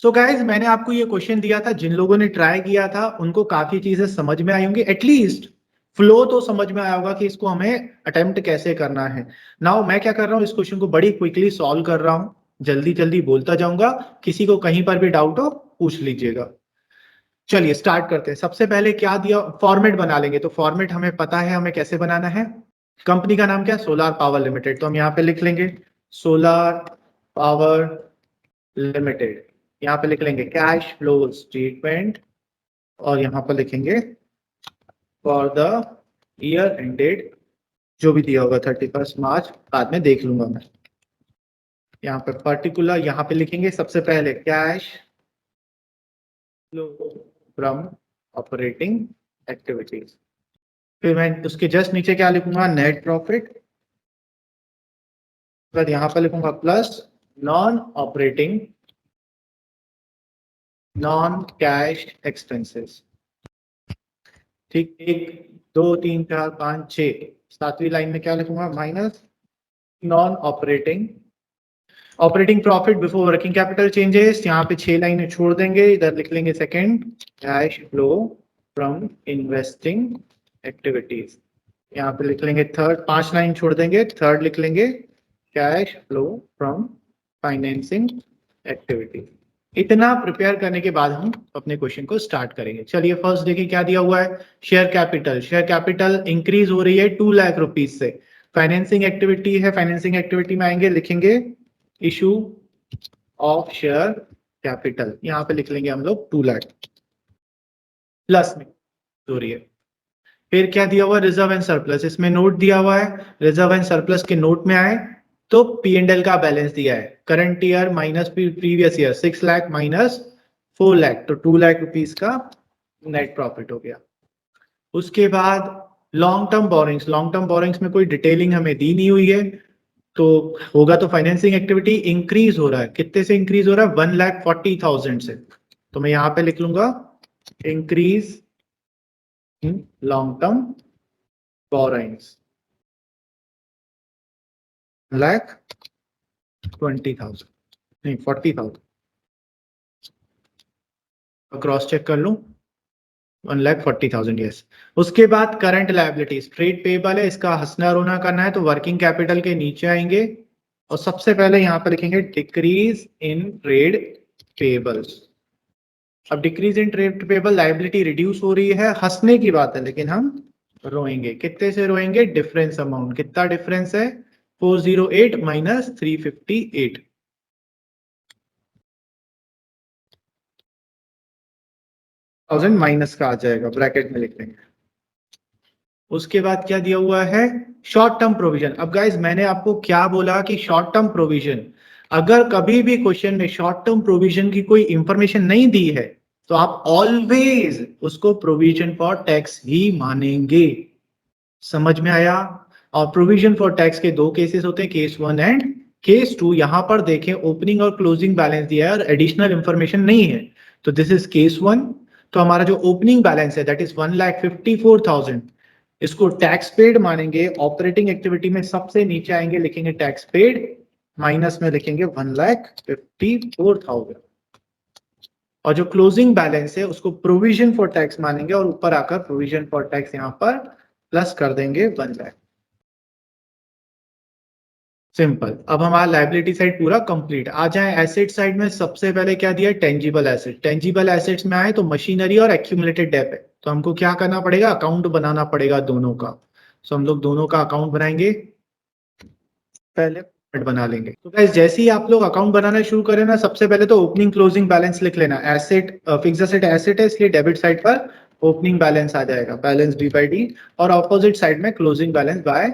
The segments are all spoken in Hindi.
सो गाइज मैंने आपको ये क्वेश्चन दिया था, जिन लोगों ने ट्राई किया था उनको काफी चीजें समझ में आई होंगी, एटलीस्ट फ्लो तो समझ में आया होगा कि इसको हमें अटेम्प्ट कैसे करना है। नाउ मैं क्या कर रहा हूँ, इस क्वेश्चन को बड़ी क्विकली सॉल्व कर रहा हूँ, जल्दी जल्दी बोलता जाऊंगा, किसी को कहीं पर भी डाउट हो पूछ लीजिएगा। चलिए स्टार्ट करते हैं। सबसे पहले क्या दिया, फॉर्मेट बना लेंगे। तो फॉर्मेट हमें पता है हमें कैसे बनाना है। कंपनी का नाम क्या, सोलार पावर लिमिटेड, तो हम यहाँ पे लिख लेंगे सोलार पावर लिमिटेड। यहाँ पे लिख लेंगे कैश फ्लो स्टेटमेंट और यहाँ पर लिखेंगे फॉर द ईयर एंडेड, जो भी दिया होगा 31 मार्च, बाद में देख लूंगा मैं। यहाँ पे पर्टिकुलर यहाँ पे लिखेंगे सबसे पहले cash flow from operating activities, फिर मैं उसके जस्ट नीचे क्या लिखूंगा, नेट प्रॉफिट, फिर यहाँ पर लिखूंगा plus non operating non cash expenses. ठीक, 1 2 3 4 5 6, 7वीं लाइन में क्या लिखूंगा, minus non operating operating profit before working capital changes. यहाँ पे 6 लाइनें छोड़ देंगे, इधर लिख लेंगे second cash flow from investing activities. यहाँ पे लिख लेंगे थर्ड, 5 लाइन छोड़ देंगे, थर्ड लिख लेंगे cash flow from financing activities. इतना प्रिपेयर करने के बाद हम अपने क्वेश्चन को स्टार्ट करेंगे। चलिए फर्स्ट देखिए क्या दिया हुआ है, share capital. Share capital increase हो रही है 2 लाख रुपीज से। फाइनेंसिंग एक्टिविटी है, फाइनेंसिंग एक्टिविटी में आएंगे, लिखेंगे इशू ऑफ शेयर कैपिटल, यहाँ पे लिख लेंगे हम लोग 2 लाख प्लस में हो रही है। फिर क्या दिया हुआ, रिजर्व एंड सरप्लस, इसमें नोट दिया हुआ है। रिजर्व एंड सरप्लस के नोट में आए तो पी एंड एल का बैलेंस दिया है, current year minus previous year, 6 lakh minus 4 lakh, तो 2 लाख रुपीज का नेट प्रॉफिट हो गया। उसके बाद long term borrowings, long term borrowings में कोई डिटेलिंग हमें दी नहीं हुई है, तो होगा तो फाइनेंसिंग एक्टिविटी इंक्रीज हो रहा है, कितने से इंक्रीज हो रहा है, 1,40,000 से, तो मैं यहां पे लिख लूंगा increase in long term borrowings 1,20,000 नहीं 40,000, क्रॉस चेक कर लूं, 1,40,000 यस। उसके बाद करंट लायबिलिटीज, ट्रेड पेबल है, इसका हंसना रोना करना है, तो वर्किंग कैपिटल के नीचे आएंगे और सबसे पहले यहां पर लिखेंगे डिक्रीज इन ट्रेड पेबल्स। अब decrease in trade payable, liability reduce हो रही है, हंसने की बात है, लेकिन हम रोएंगे, कितने से रोएंगे, डिफरेंस अमाउंट, कितना डिफरेंस है, 408 माइनस 358, थाउजेंड माइनस का आ जाएगा, ब्रैकेट में लिख देंगे। उसके बाद क्या दिया हुआ है, शॉर्ट टर्म प्रोविजन। अब गाइज मैंने आपको क्या बोला कि शॉर्ट टर्म प्रोविजन, अगर कभी भी क्वेश्चन में शॉर्ट टर्म प्रोविजन की कोई इंफॉर्मेशन नहीं दी है तो आप ऑलवेज उसको प्रोविजन फॉर टैक्स ही मानेंगे। समझ में आया। और प्रोविजन फॉर टैक्स के 2 केसेस होते हैं, केस 1 एंड केस 2। यहां पर देखें ओपनिंग और क्लोजिंग बैलेंस दिया है और एडिशनल इंफॉर्मेशन नहीं है, तो दिस इज केस 1। तो हमारा जो ओपनिंग बैलेंस है दैट इज 1,54,000, इसको टैक्स पेड मानेंगे। ऑपरेटिंग एक्टिविटी में सबसे नीचे आएंगे, लिखेंगे टैक्स पेड, माइनस में लिखेंगे 1,54,000, और जो क्लोजिंग बैलेंस है उसको प्रोविजन फॉर टैक्स मानेंगे और ऊपर आकर प्रोविजन फॉर टैक्स यहां पर प्लस कर देंगे 1 लाख। सिंपल। अब हमारा लायबिलिटी साइड पूरा कंप्लीट। आ जाए एसेट साइड में, सबसे पहले क्या दिया है, टेंजिबल एसेट। टेंजिबल एसेट्स में आए तो मशीनरी और एक्यूमुलेटेड डेट है, तो हमको क्या करना पड़ेगा, अकाउंट बनाना पड़ेगा दोनों का। सो हम लोग दोनों का अकाउंट बनाएंगे, पहले बना लेंगे। तो गाइस जैसे ही आप लोग अकाउंट बनाना शुरू करें ना, सबसे पहले तो ओपनिंग क्लोजिंग बैलेंस लिख लेना। एसेट फिक्स एसेट एसेट है, इसलिए डेबिट साइड पर ओपनिंग बैलेंस आ जाएगा, बैलेंस बी बाई डी, और ऑपोजिट साइड में closing balance by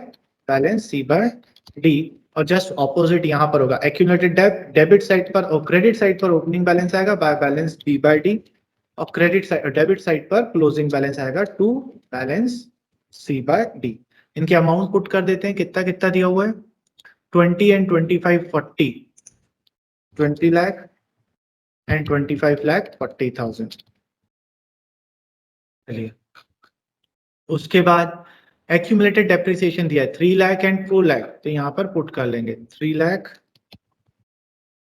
balance c by d. और जस्ट ऑपोजिट यहाँ पर होगा एक्यूमुलेटेड डेट, डेबिट साइड पर और क्रेडिट साइड पर ओपनिंग बैलेंस आएगा by balance b by d, और क्रेडिट साइड डेबिट साइड पर क्लोजिंग बैलेंस आएगा to balance c by d. इनके अमाउंट पुट कर देते हैं, कितना कितना दिया हुआ है, 20 and 25 40, 20 lakh and 25 lakh 40,000। चलिए उसके बाद एक्यूमुलेटेड डेप्रिसिएशन दिया है 3 लाख एंड 4 लाख, तो यहां पर पुट कर लेंगे 3 लाख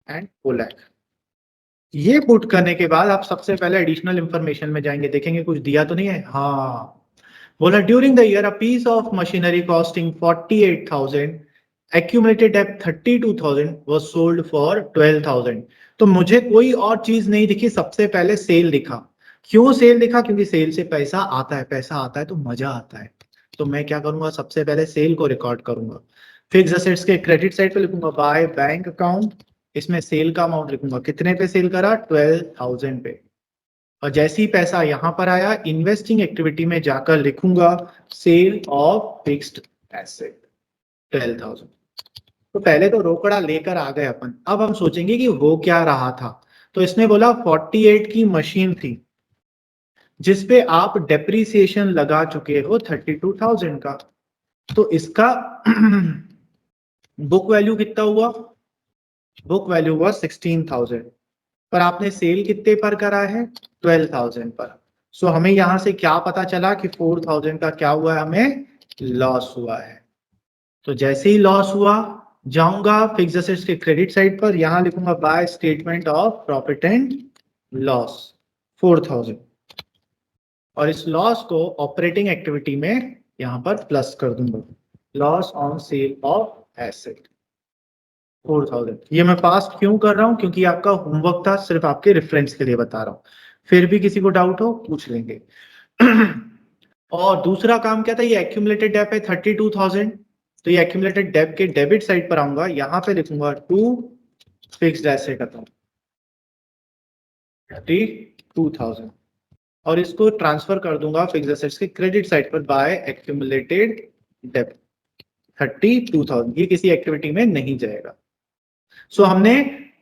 एंड 4 लाख। ये पुट करने के बाद आप सबसे पहले एडिशनल इंफॉर्मेशन में जाएंगे, देखेंगे कुछ दिया तो नहीं है। हाँ, बोला during the year a piece of machinery costing 48,000 accumulated dep 32,000 was sold for 12,000। तो मुझे कोई और चीज नहीं दिखी, सबसे पहले सेल दिखा। क्यों सेल दिखा? क्योंकि सेल से पैसा आता है, पैसा आता है तो मजा आता है। तो मैं क्या करूंगा, सबसे पहले सेल को रिकॉर्ड करूंगा। फिक्स असेट्स के क्रेडिट साइड पे लिखूंगा बाय बैंक अकाउंट, इसमें सेल का अमाउंट लिखूंगा, कितने पे सेल करा, 12,000 पे। और जैसे ही पैसा यहां पर आया, इन्वेस्टिंग एक्टिविटी में जाकर लिखूंगा सेल ऑफ फिक्स्ड एसेट 12,000। तो पहले तो रोकड़ा लेकर आ गए अपन, अब हम सोचेंगे कि हो क्या रहा था। तो इसने बोला 48 की मशीन थी जिसपे आप डेप्रीसिएशन लगा चुके हो 32,000 का। तो इसका बुक वैल्यू कितना हुआ, बुक वैल्यू हुआ 16,000, पर आपने सेल कितने पर करा है, 12,000 पर। सो हमें यहां से क्या पता चला कि 4,000 का क्या हुआ है, हमें लॉस हुआ है। तो जैसे ही लॉस हुआ, जाऊंगा फिक्स असेट्स के क्रेडिट साइड पर, यहां लिखूंगा by statement of profit and loss 4,000, और इस लॉस को ऑपरेटिंग एक्टिविटी में यहां पर प्लस कर दूंगा, loss on sale of asset 4,000। ये मैं पास क्यों कर रहा हूं, क्योंकि आपका होमवर्क था, सिर्फ आपके रेफरेंस के लिए बता रहा हूं। फिर भी किसी को डाउट हो पूछ लेंगे। और दूसरा काम क्या था, ये एक्यूमुलेटेड डेप है 32,000। तो ये एक्यूमुलेटेड डेप के डेबिट साइड पर आऊंगा, यहां पे लिखूंगा टू फिक्स्ड एसेट अकाउंट 32,000, और इसको ट्रांसफर कर दूंगा फिक्स्ड एसेट्स के क्रेडिट साइड पर बाय एक्यूमुलेटेड डेप 32,000। ये किसी एक्टिविटी में नहीं जाएगा। सो हमने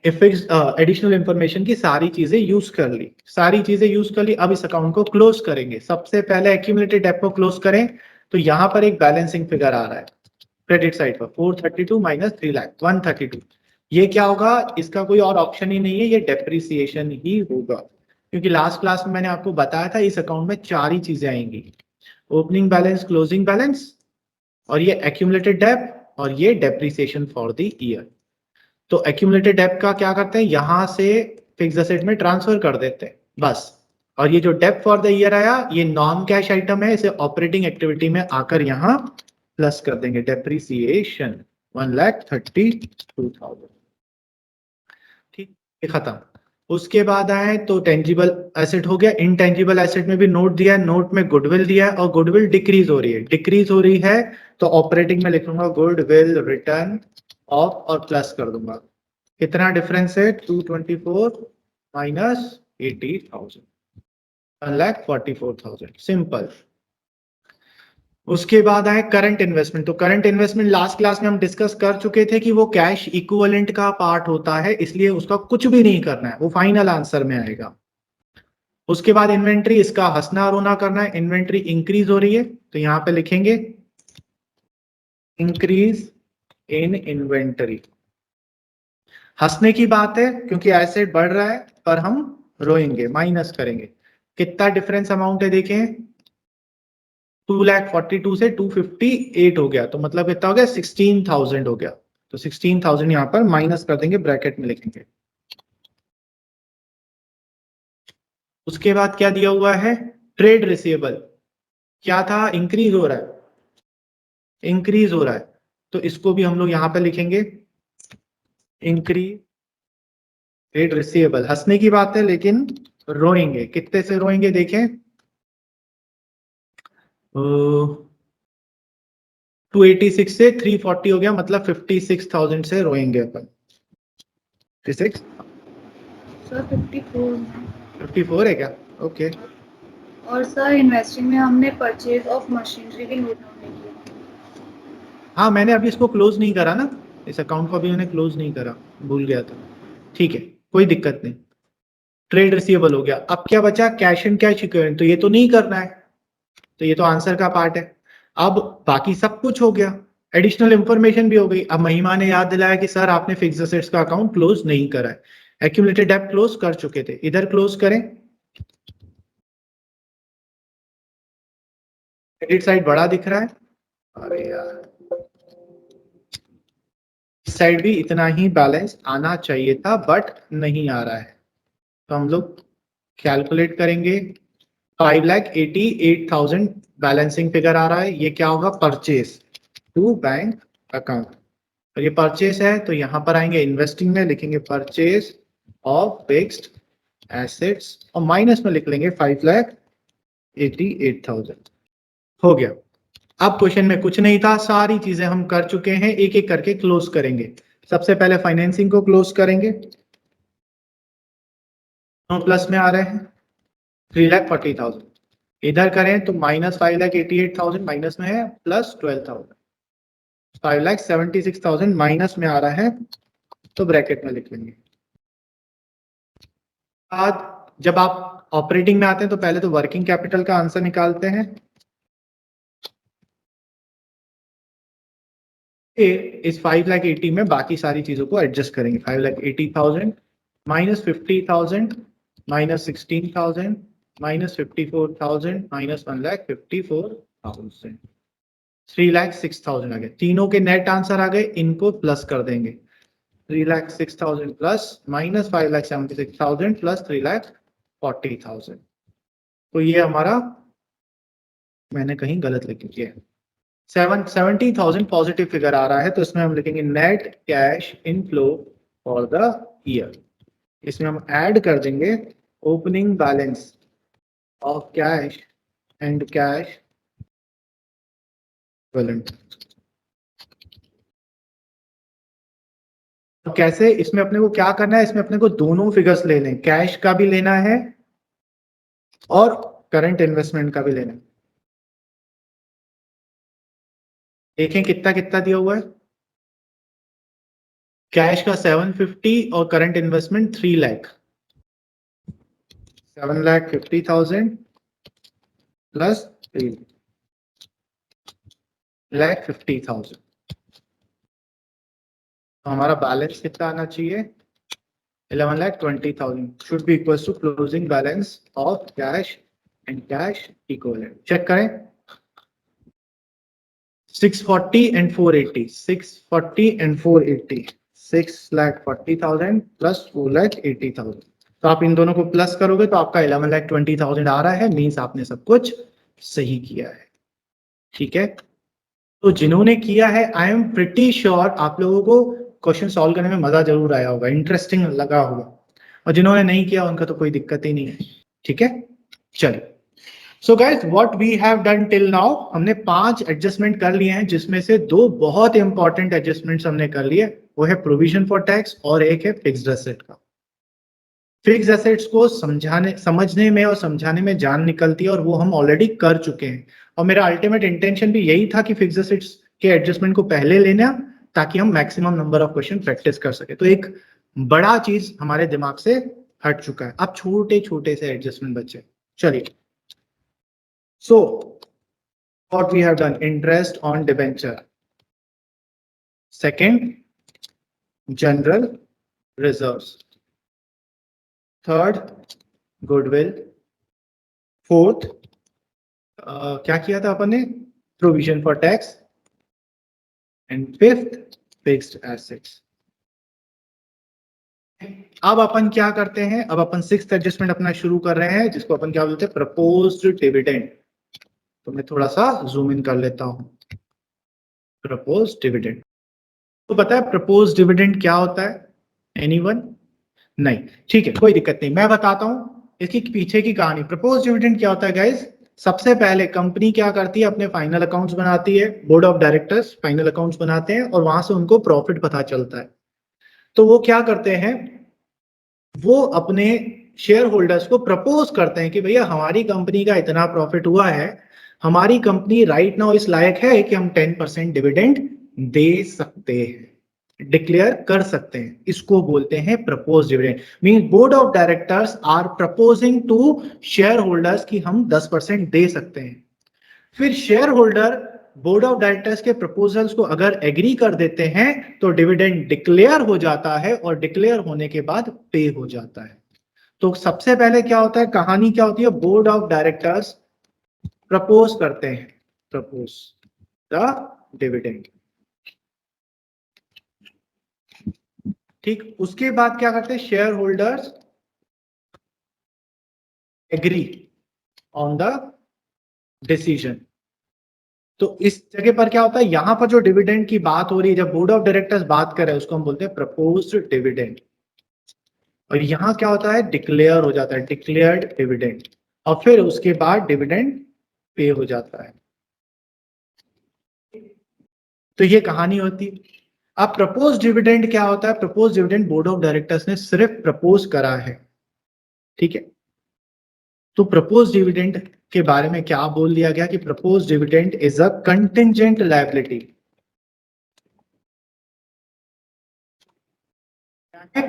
एडिशनल इंफॉर्मेशन की सारी चीजें यूज कर ली, सारी चीजें यूज कर ली। अब इस अकाउंट को क्लोज करेंगे। सबसे पहले एक्यूमुलेटेड डेप को क्लोज करें, तो यहां पर एक बैलेंसिंग फिगर आ रहा है क्रेडिट साइड पर, 432 माइनस 3 लाख 132। ये क्या होगा, इसका कोई और ऑप्शन ही नहीं है, ये डेप्रिसिएशन ही होगा। क्योंकि लास्ट क्लास में मैंने आपको बताया था इस अकाउंट में चार ही चीजें आएंगी, ओपनिंग बैलेंस, क्लोजिंग बैलेंस, और ये एक्यूमुलेटेड डेप, और ये डेप्रिसिएशन फॉर द ईयर। तो एक्यूमुलेटेड डेप का क्या करते हैं, यहां से फिक्स एसेट में ट्रांसफर कर देते हैं बस। और ये जो डेप फॉर द ईयर आया, ये नॉन कैश आइटम है, इसे ऑपरेटिंग एक्टिविटी में आकर यहां प्लस कर देंगे, डेप्रिसिएशन 1,32,000। ठीक, ये खत्म। उसके बाद आए तो टेंजिबल एसेट हो गया। इनटेंजिबल एसेट में भी नोट दिया है, नोट में गुडविल दिया है, और गुडविल डिक्रीज हो रही है, डिक्रीज हो रही है। तो ऑपरेटिंग में लिखूंगा गुडविल रिटर्न ऑफ, और प्लस कर दूंगा। कितना डिफरेंस है, 224 माइनस 80,000, 1,44,000, सिंपल। उसके बाद आए करंट इन्वेस्टमेंट। तो करंट इन्वेस्टमेंट लास्ट क्लास में हम डिस्कस कर चुके थे कि वो कैश इक्विवेलेंट का पार्ट होता है, इसलिए उसका कुछ भी नहीं करना है, वो फाइनल आंसर में आएगा। उसके बाद इन्वेंट्री, इसका हंसना रोना करना है। इन्वेंट्री इंक्रीज हो रही है, तो यहां पे लिखेंगे इंक्रीज इन इन्वेंटरी। हंसने की बात है क्योंकि एसेट बढ़ रहा है, पर हम रोएंगे, माइनस करेंगे। कितना डिफरेंस अमाउंट है देखें, 2,42,000 से 258 हो गया, तो मतलब कितना हो गया, 16,000 हो गया। तो 16,000 यहां पर माइनस कर देंगे, ब्रैकेट में लिखेंगे। उसके बाद क्या दिया हुआ है, ट्रेड रिसीवेबल क्या था, इंक्रीज हो रहा है, इंक्रीज हो रहा है, तो इसको भी हम लोग यहां पर लिखेंगे इंक्रीज ट्रेड रिसीवेबल। हंसने की बात है लेकिन रोएंगे, कितने से रोएंगे देखें, 286 से 340 हो गया, मतलब 56,000 से रोएंगे अपन। 56 सर 54 54 है क्या, ओके। और सर इन्वेस्टिंग में हमने परचेज ऑफ मशीनरी भी नोट डाउन नहीं किया। हाँ, मैंने अभी इसको क्लोज नहीं करा ना, इस अकाउंट को अभी मैंने क्लोज नहीं करा, भूल गया था। ठीक है, कोई दिक्कत नहीं। ट्रेड रिसीवेबल हो गया। अब क्या बचा, कैश एंड कैश इक्विवेलेंट, तो ये तो नहीं करना है, तो ये तो आंसर का पार्ट है। अब बाकी सब कुछ हो गया, एडिशनल इंफॉर्मेशन भी हो गई। अब महिमा ने याद दिलाया कि सर आपने फिक्स असेट्स का अकाउंट क्लोज नहीं करा है, एक्यूमुलेटेड डेब्ट क्लोज कर चुके थे, इधर क्लोज करें। क्रेडिट साइड बड़ा दिख रहा है, अरे यार, इस साइड भी इतना ही बैलेंस आना चाहिए था, बट नहीं आ रहा है। तो हम लोग कैलकुलेट करेंगे 5,88,000 बैलेंसिंग फिगर आ रहा है, ये क्या होगा, परचेज टू बैंक अकाउंट। और ये परचेज है तो यहां पर आएंगे इन्वेस्टिंग में, लिखेंगे परचेज ऑफ फिक्स्ड एसेट्स और माइनस में लिख लेंगे 5,88,000। हो गया। अब क्वेश्चन में कुछ नहीं था, सारी चीजें हम कर चुके हैं, एक एक करके क्लोज करेंगे। सबसे पहले फाइनेंसिंग को क्लोज करेंगे, प्लस में आ रहे हैं 3,40,000। इधर करें तो माइनस 5,88,000 माइनस में है, प्लस 12,000, 5,76,000 माइनस में आ रहा है, तो ब्रैकेट में लिख लेंगे। आज जब आप ऑपरेटिंग में आते हैं तो पहले तो वर्किंग कैपिटल का आंसर निकालते हैं। इस 5,80,000 में बाकी सारी चीजों को एडजस्ट करेंगे। 5,80,000 माइनस 50,000 माइनस 16,000 माइनस 54,000 माइनस 1,54,000, 3,06,000 आ गए। तीनों के नेट आंसर आ गए, इनको प्लस कर देंगे। 3,06,000 प्लस माइनस 5,76,000 प्लस 3,40,000। तो ये हमारा, मैंने कहीं गलत लिख दिया है, 70,000 पॉजिटिव फिगर आ रहा है, तो इसमें हम लिखेंगे net cash inflow for the year. इसमें हम ऐड कर देंगे opening balance of cash and cash equivalent. तो कैसे, इसमें अपने को क्या करना है, इसमें अपने को दोनों फिगर्स ले लें, कैश का भी लेना है और करंट इन्वेस्टमेंट का भी लेना है। देखें कितना कितना दिया हुआ है, कैश का 750 और करंट इन्वेस्टमेंट 3 लाख, 7,50,000 प्लस 3,50,000। तो हमारा बैलेंस कितना आना चाहिए, 11,20,000 should be equal to closing balance of cash and cash equivalent. Check करें, 640 एंड 480, 640 एंड 480, 6,40,000 प्लस 4,80,000। तो आप इन दोनों को प्लस करोगे तो आपका 11,20,000 आ रहा है, मीन्स आपने सब कुछ सही किया है। ठीक है, तो जिन्होंने किया है आई एम प्रिटी श्योर आप लोगों को क्वेश्चन सॉल्व करने में मजा जरूर आया होगा, इंटरेस्टिंग लगा होगा, और जिन्होंने नहीं किया उनका तो कोई दिक्कत ही नहीं है। ठीक है, चलिए। So guys what we have done till now, हमने 5 एडजस्टमेंट कर लिए हैं, जिसमें से 2 बहुत इंपॉर्टेंट एडजस्टमेंट्स हमने कर लिए, वो है प्रोविजन फॉर टैक्स और एक है फिक्स्ड एसेट का। फिक्स्ड एसेट्स को समझने में और समझाने में जान निकलती है, और वो हम ऑलरेडी कर चुके हैं। और मेरा अल्टीमेट इंटेंशन भी यही था कि फिक्स्ड एसेट्स के एडजस्टमेंट को पहले लेना, ताकि हम maximum number of question practice कर सके। तो एक बड़ा चीज हमारे दिमाग से हट चुका है, अब छोटे छोटे से एडजस्टमेंट बचे। चलिए, so what we have done, interest on debenture, second general reserves, third goodwill, fourth क्या किया था अपन ने, provision for tax, and fifth fixed assets. अब अपन क्या करते हैं, अब अपन सिक्स्थ एडजस्टमेंट अपना शुरू कर रहे हैं, जिसको अपन क्या बोलते हैं, प्रपोज्ड डिविडेंड। तो मैं थोड़ा सा जूम इन कर लेता हूं, प्रपोज्ड डिविडेंड। तो पता है प्रपोज्ड डिविडेंड क्या होता है, एनीवन? नहीं, ठीक है, कोई दिक्कत नहीं, मैं बताता हूं इसकी पीछे की कहानी। प्रपोज्ड डिविडेंड क्या होता है गाइस, सबसे पहले कंपनी क्या करती है, अपने फाइनल अकाउंट्स बनाती है, board of directors final accounts बनाते हैं, और वहां से उनको प्रॉफिट पता चलता है। तो वो क्या करते हैं, वो अपने शेयर होल्डर्स को प्रपोज करते हैं कि भैया हमारी कंपनी का इतना प्रॉफिट हुआ है, हमारी कंपनी राइट नाउ इस लायक है कि हम 10% डिविडेंड दे सकते हैं, डिक्लेयर कर सकते हैं। इसको बोलते हैं propose dividend. Mean board of directors are proposing to shareholders कि हम 10% दे सकते हैं। फिर shareholder board of directors के प्रपोजल्स को अगर एग्री कर देते हैं तो डिविडेंड डिक्लेयर हो जाता है, और डिक्लेयर होने के बाद पे हो जाता है। तो सबसे पहले क्या होता है, कहानी क्या होती है, बोर्ड ऑफ डायरेक्टर्स प्रपोज करते हैं, प्रपोज द डिविडेंड। ठीक, उसके बाद क्या करते हैं shareholders agree on the decision. तो इस जगह पर क्या होता है, यहां पर जो डिविडेंड की बात हो रही है, जब बोर्ड ऑफ डायरेक्टर्स बात कर रहे हैं उसको हम बोलते हैं प्रपोज्ड डिविडेंड, और यहां क्या होता है, डिक्लेयर हो जाता है, डिक्लेयर्ड डिविडेंड, और फिर उसके बाद डिविडेंड पे हो जाता है। तो ये कहानी होती है। अब प्रपोज डिविडेंड क्या होता है, propose dividend board of directors ने सिर्फ प्रपोज करा है, ठीक है। तो प्रपोज डिविडेंड के बारे में क्या बोल दिया गया कि propose dividend is a contingent liability.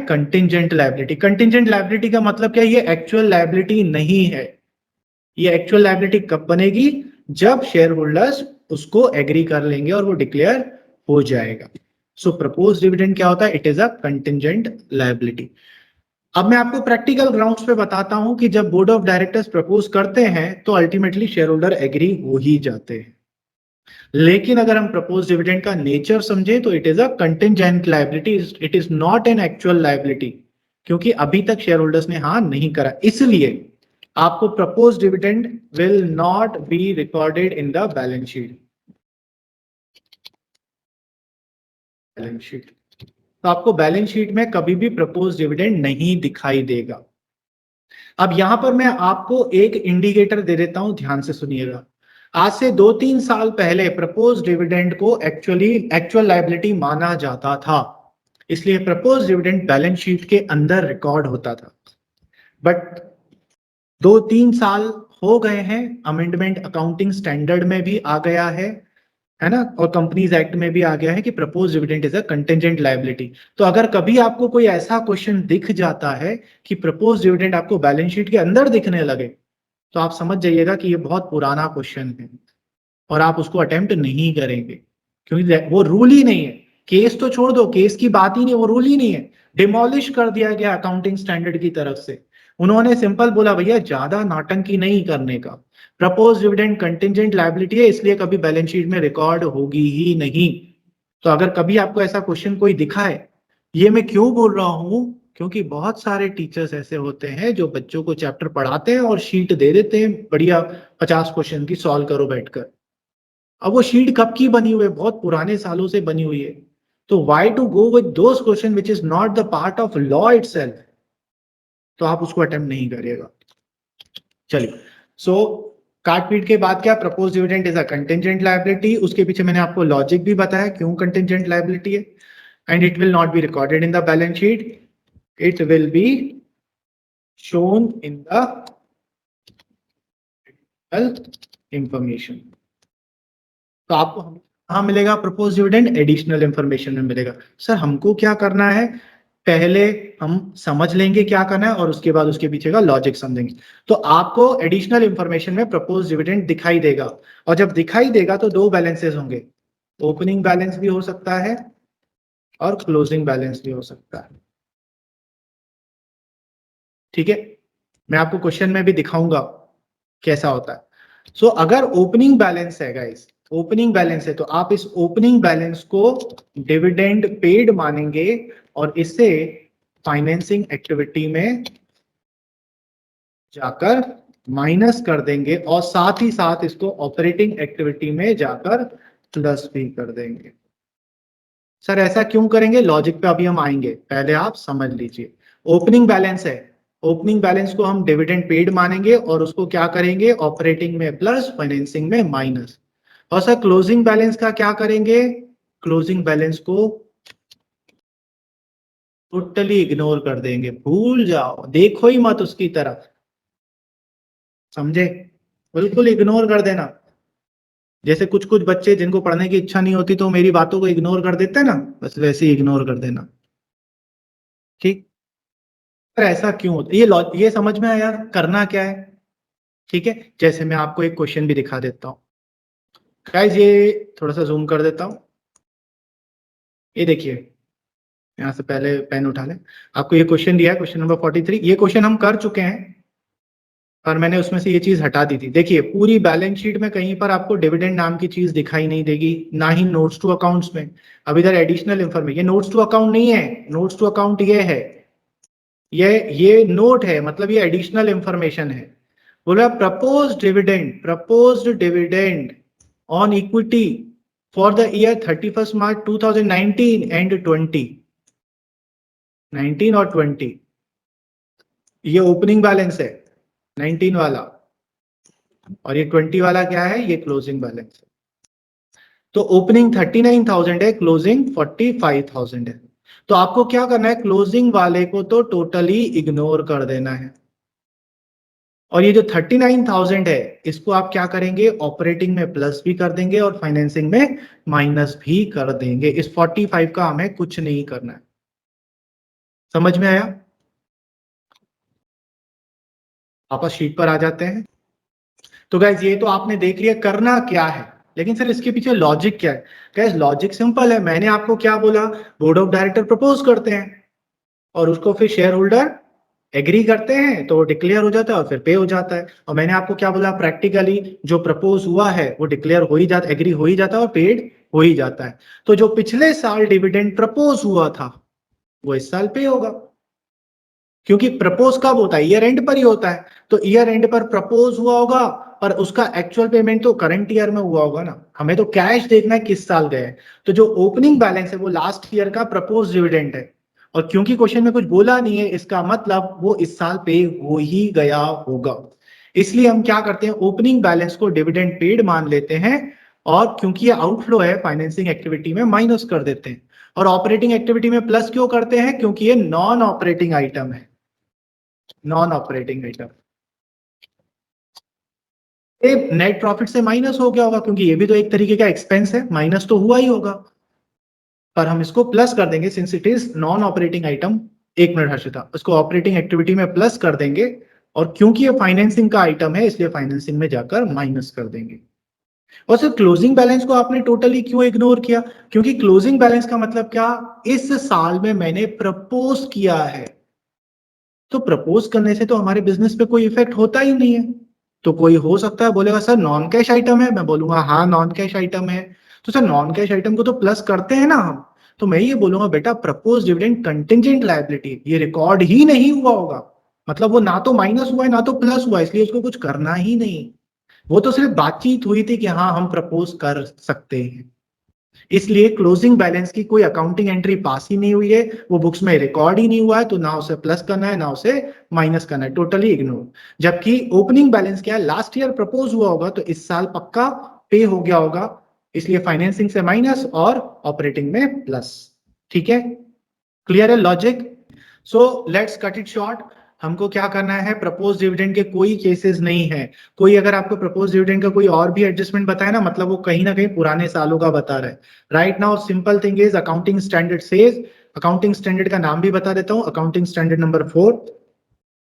Contingent liability, contingent liability का मतलब क्या है, ये एक्चुअल लायबिलिटी नहीं है। ये एक्चुअल लायबिलिटी कब बनेगी, जब शेयर होल्डर्स उसको एग्री कर लेंगे और वो डिक्लेयर हो जाएगा। सो प्रपोज डिविडेंड क्या होता है, it is a contingent liability. अब मैं आपको प्रैक्टिकल ग्राउंड्स पे बताता हूं कि जब बोर्ड ऑफ डायरेक्टर्स प्रपोज करते हैं तो अल्टीमेटली शेयर होल्डर एग्री हो ही जाते हैं। लेकिन अगर हम प्रपोज डिविडेंड का नेचर समझे तो it is a contingent liability, it is not an actual liability, क्योंकि अभी तक शेयर होल्डर्स ने हाँ नहीं करा, इसलिए आपको propose dividend will not be recorded in the balance sheet. Balance sheet, तो आपको बैलेंस शीट में कभी भी प्रपोज डिविडेंड नहीं दिखाई देगा। अब यहां पर मैं आपको एक इंडिकेटर दे देता हूं, ध्यान से सुनिएगा। आज से 2-3 साल पहले प्रपोज डिविडेंड को एक्चुअल लायबिलिटी माना जाता था, इसलिए प्रपोज डिविडेंड बैलेंस शीट के अंदर रिकॉर्ड होता था। बट 2-3 साल हो गए हैं, अमेंडमेंट अकाउंटिंग स्टैंडर्ड में भी आ गया है ना, और कंपनीज एक्ट में भी आ गया है कि propose dividend is a contingent liability. तो अगर कभी आपको कोई ऐसा क्वेश्चन दिख जाता है कि प्रपोज डिविडेंड आपको बैलेंस शीट के अंदर दिखने लगे, तो आप समझ जाइएगा कि ये बहुत पुराना क्वेश्चन है और आप उसको अटेम्प्ट नहीं करेंगे, क्योंकि वो रूल ही नहीं है। केस तो छोड़ दो, केस की बात ही नहीं, वो रूल ही नहीं है, डिमोलिश कर दिया गया अकाउंटिंग स्टैंडर्ड की तरफ से। उन्होंने सिंपल बोला, भैया ज्यादा नाटंकी नहीं करने का, प्रपोज डिविडेंड कंटिंजेंट लायबिलिटी है, इसलिए कभी बैलेंस शीट में रिकॉर्ड होगी ही नहीं। तो अगर कभी आपको ऐसा क्वेश्चन कोई दिखाए, ये मैं क्यों बोल रहा हूं, क्योंकि बहुत सारे टीचर्स ऐसे होते हैं जो बच्चों को चैप्टर पढ़ाते हैं और शीट दे देते हैं बढ़िया 50 क्वेश्चन की, सॉल्व करो बैठकर। अब वो शीट कब की बनी हुई है, बहुत पुराने सालों से बनी हुई है। तो why to go with those question which is not the part of law itself, तो आप उसको अटेम्प्ट नहीं करिएगा। चलिए, सो काट पीट के बाद क्या, propose dividend is a contingent liability. उसके पीछे मैंने आपको लॉजिक भी बताया क्यों कंटिंजेंट लायबिलिटी है, and it will not be recorded in the balance sheet, it will be shown in the information. तो आपको कहाँ मिलेगा प्रपोज डिविडेंड, एडिशनल इंफॉर्मेशन में मिलेगा। सर हमको क्या करना है, पहले हम समझ लेंगे क्या करना है और उसके बाद उसके पीछे का लॉजिक समझेंगे। तो आपको एडिशनल इंफॉर्मेशन में प्रपोज डिविडेंड दिखाई देगा, और जब दिखाई देगा तो दो बैलेंसेस होंगे, ओपनिंग बैलेंस भी हो सकता है और क्लोजिंग बैलेंस भी हो सकता है, ठीक है। मैं आपको क्वेश्चन में भी दिखाऊंगा कैसा होता है। सो अगर ओपनिंग बैलेंस है गाइस, ओपनिंग बैलेंस है, तो आप इस ओपनिंग बैलेंस को डिविडेंड पेड मानेंगे और इसे फाइनेंसिंग एक्टिविटी में जाकर माइनस कर देंगे, और साथ ही साथ इसको ऑपरेटिंग एक्टिविटी में जाकर प्लस भी कर देंगे। सर ऐसा क्यों करेंगे, लॉजिक पे अभी हम आएंगे, पहले आप समझ लीजिए। ओपनिंग बैलेंस है, ओपनिंग बैलेंस को हम डिविडेंड पेड मानेंगे और उसको क्या करेंगे, ऑपरेटिंग में प्लस, फाइनेंसिंग में माइनस। और सर क्लोजिंग बैलेंस का क्या करेंगे, क्लोजिंग बैलेंस को टोटली इग्नोर कर देंगे, भूल जाओ, देखो ही मत उसकी तरफ, समझे, बिल्कुल इग्नोर कर देना। जैसे कुछ कुछ बच्चे जिनको पढ़ने की इच्छा नहीं होती तो मेरी बातों को इग्नोर कर देते हैं ना, बस वैसे ही इग्नोर कर देना, ठीक। पर ऐसा क्यों होता है, ये समझ में आया करना क्या है, ठीक है। जैसे मैं आपको एक क्वेश्चन भी दिखा देता हूँ गाइस, ये थोड़ा सा जूम कर देता हूँ, ये देखिए, यहाँ से पहले पेन उठा लें। आपको ये क्वेश्चन दिया है, क्वेश्चन नंबर 43, ये क्वेश्चन हम कर चुके हैं पर मैंने उसमें से ये चीज हटा दी थी। देखिए पूरी बैलेंस शीट में कहीं पर आपको डिविडेंड नाम की चीज दिखाई नहीं देगी, ना ही नोट्स टू अकाउंट्स में। अब इधर एडिशनल इंफॉर्मेशन, ये नोट्स टू अकाउंट नहीं है, नोट्स टू अकाउंट ये है, ये नोट है, मतलब ये एडिशनल इंफॉर्मेशन है। बोला proposed dividend on equity for the year 31 March 2019 and 19 और 20, ये ओपनिंग बैलेंस है 19 वाला, और ये 20 वाला क्या है, ये क्लोजिंग बैलेंस है। तो ओपनिंग 39,000 है, क्लोजिंग 45,000 है। तो आपको क्या करना है, क्लोजिंग वाले को तो टोटली इग्नोर कर देना है, और ये जो 39,000 है इसको आप क्या करेंगे, ऑपरेटिंग में प्लस भी कर देंगे और फाइनेंसिंग में माइनस भी कर देंगे। इस 45 का हमें कुछ नहीं करना है। समझ में आया? आप शीट पर आ जाते हैं। तो गाइज ये तो आपने देख लिया करना क्या है, लेकिन सर इसके पीछे लॉजिक क्या है? गाइज लॉजिक सिंपल है, मैंने आपको क्या बोला, बोर्ड ऑफ डायरेक्टर प्रपोज करते हैं और उसको फिर शेयर होल्डर एग्री करते हैं तो वो डिक्लेयर हो जाता है और फिर पे हो जाता है। और मैंने आपको क्या बोला, प्रैक्टिकली जो प्रपोज हुआ है वो डिक्लेयर हो ही जाता, एग्री हो ही जाता है और पेड हो ही जाता है। तो जो पिछले साल डिविडेंड प्रपोज हुआ था वो इस साल पे होगा, क्योंकि प्रपोज कब होता है, ईयर एंड पर ही होता है। तो ईयर एंड पर प्रपोज हुआ होगा और उसका एक्चुअल पेमेंट तो करंट ईयर में हुआ होगा ना, हमें तो कैश देखना है किस साल गए। तो जो ओपनिंग बैलेंस है वो लास्ट ईयर का प्रपोज डिविडेंड है, और क्योंकि क्वेश्चन में कुछ बोला नहीं है इसका मतलब वो इस साल पे हो ही गया होगा। इसलिए हम क्या करते हैं, ओपनिंग बैलेंस को डिविडेंड पेड मान लेते हैं, और क्योंकि ये आउटफ्लो है फाइनेंसिंग एक्टिविटी में माइनस कर देते हैं। और ऑपरेटिंग एक्टिविटी में प्लस क्यों करते हैं, क्योंकि ये नॉन ऑपरेटिंग आइटम है, non operating item. Net profit से माइनस हो गया होगा, क्योंकि ये भी तो एक तरीके का एक्सपेंस है, माइनस तो हुआ ही होगा, पर हम इसको प्लस कर देंगे since it is non operating item. एक मिनट हर्षिता, इसको ऑपरेटिंग एक्टिविटी में प्लस कर देंगे, और क्योंकि ये फाइनेंसिंग का आइटम है इसलिए फाइनेंसिंग में जाकर माइनस कर देंगे। और सिर्फ क्लोजिंग बैलेंस को आपने टोटली क्यों इग्नोर किया, क्योंकि क्लोजिंग बैलेंस का मतलब क्या, इस साल में मैंने प्रपोज किया है, तो प्रपोज करने से तो हमारे बिजनेस पे कोई इफेक्ट होता ही नहीं है। तो कोई हो सकता है बोलेगा सर नॉन कैश आइटम है, मैं बोलूंगा हाँ नॉन कैश आइटम है। तो सर नॉन कैश आइटम को तो प्लस करते हैं ना हम, तो मैं ये बोलूंगा बेटा प्रपोज डिविडेंड कंटिंजेंट लायबिलिटी, ये रिकॉर्ड ही नहीं हुआ होगा, मतलब वो ना तो माइनस हुआ है ना तो प्लस हुआ है, इसलिए इसको कुछ करना ही नहीं। वो तो सिर्फ बातचीत हुई थी कि हाँ हम प्रपोज कर सकते हैं, इसलिए क्लोजिंग बैलेंस की कोई अकाउंटिंग एंट्री पास ही नहीं हुई है, वो बुक्स में रिकॉर्ड ही नहीं हुआ है, तो ना उसे प्लस करना है ना उसे माइनस करना है, टोटली इग्नोर। जबकि ओपनिंग बैलेंस क्या है, लास्ट ईयर प्रपोज हुआ होगा तो इस साल पक्का पे हो गया होगा, इसलिए फाइनेंसिंग से माइनस और ऑपरेटिंग में प्लस। ठीक है, क्लियर है logic? So let's cut it short. हमको क्या करना है, प्रपोज डिविडेंड के कोई केसेस नहीं है। कोई अगर आपको प्रपोज डिविडेंड का कोई और भी एडजस्टमेंट बताए ना, मतलब वो कहीं ना कहीं पुराने सालों का बता रहा है। Right now simple thing is accounting standard says, accounting standard का नाम भी बता देता हूं, अकाउंटिंग स्टैंडर्ड नंबर 4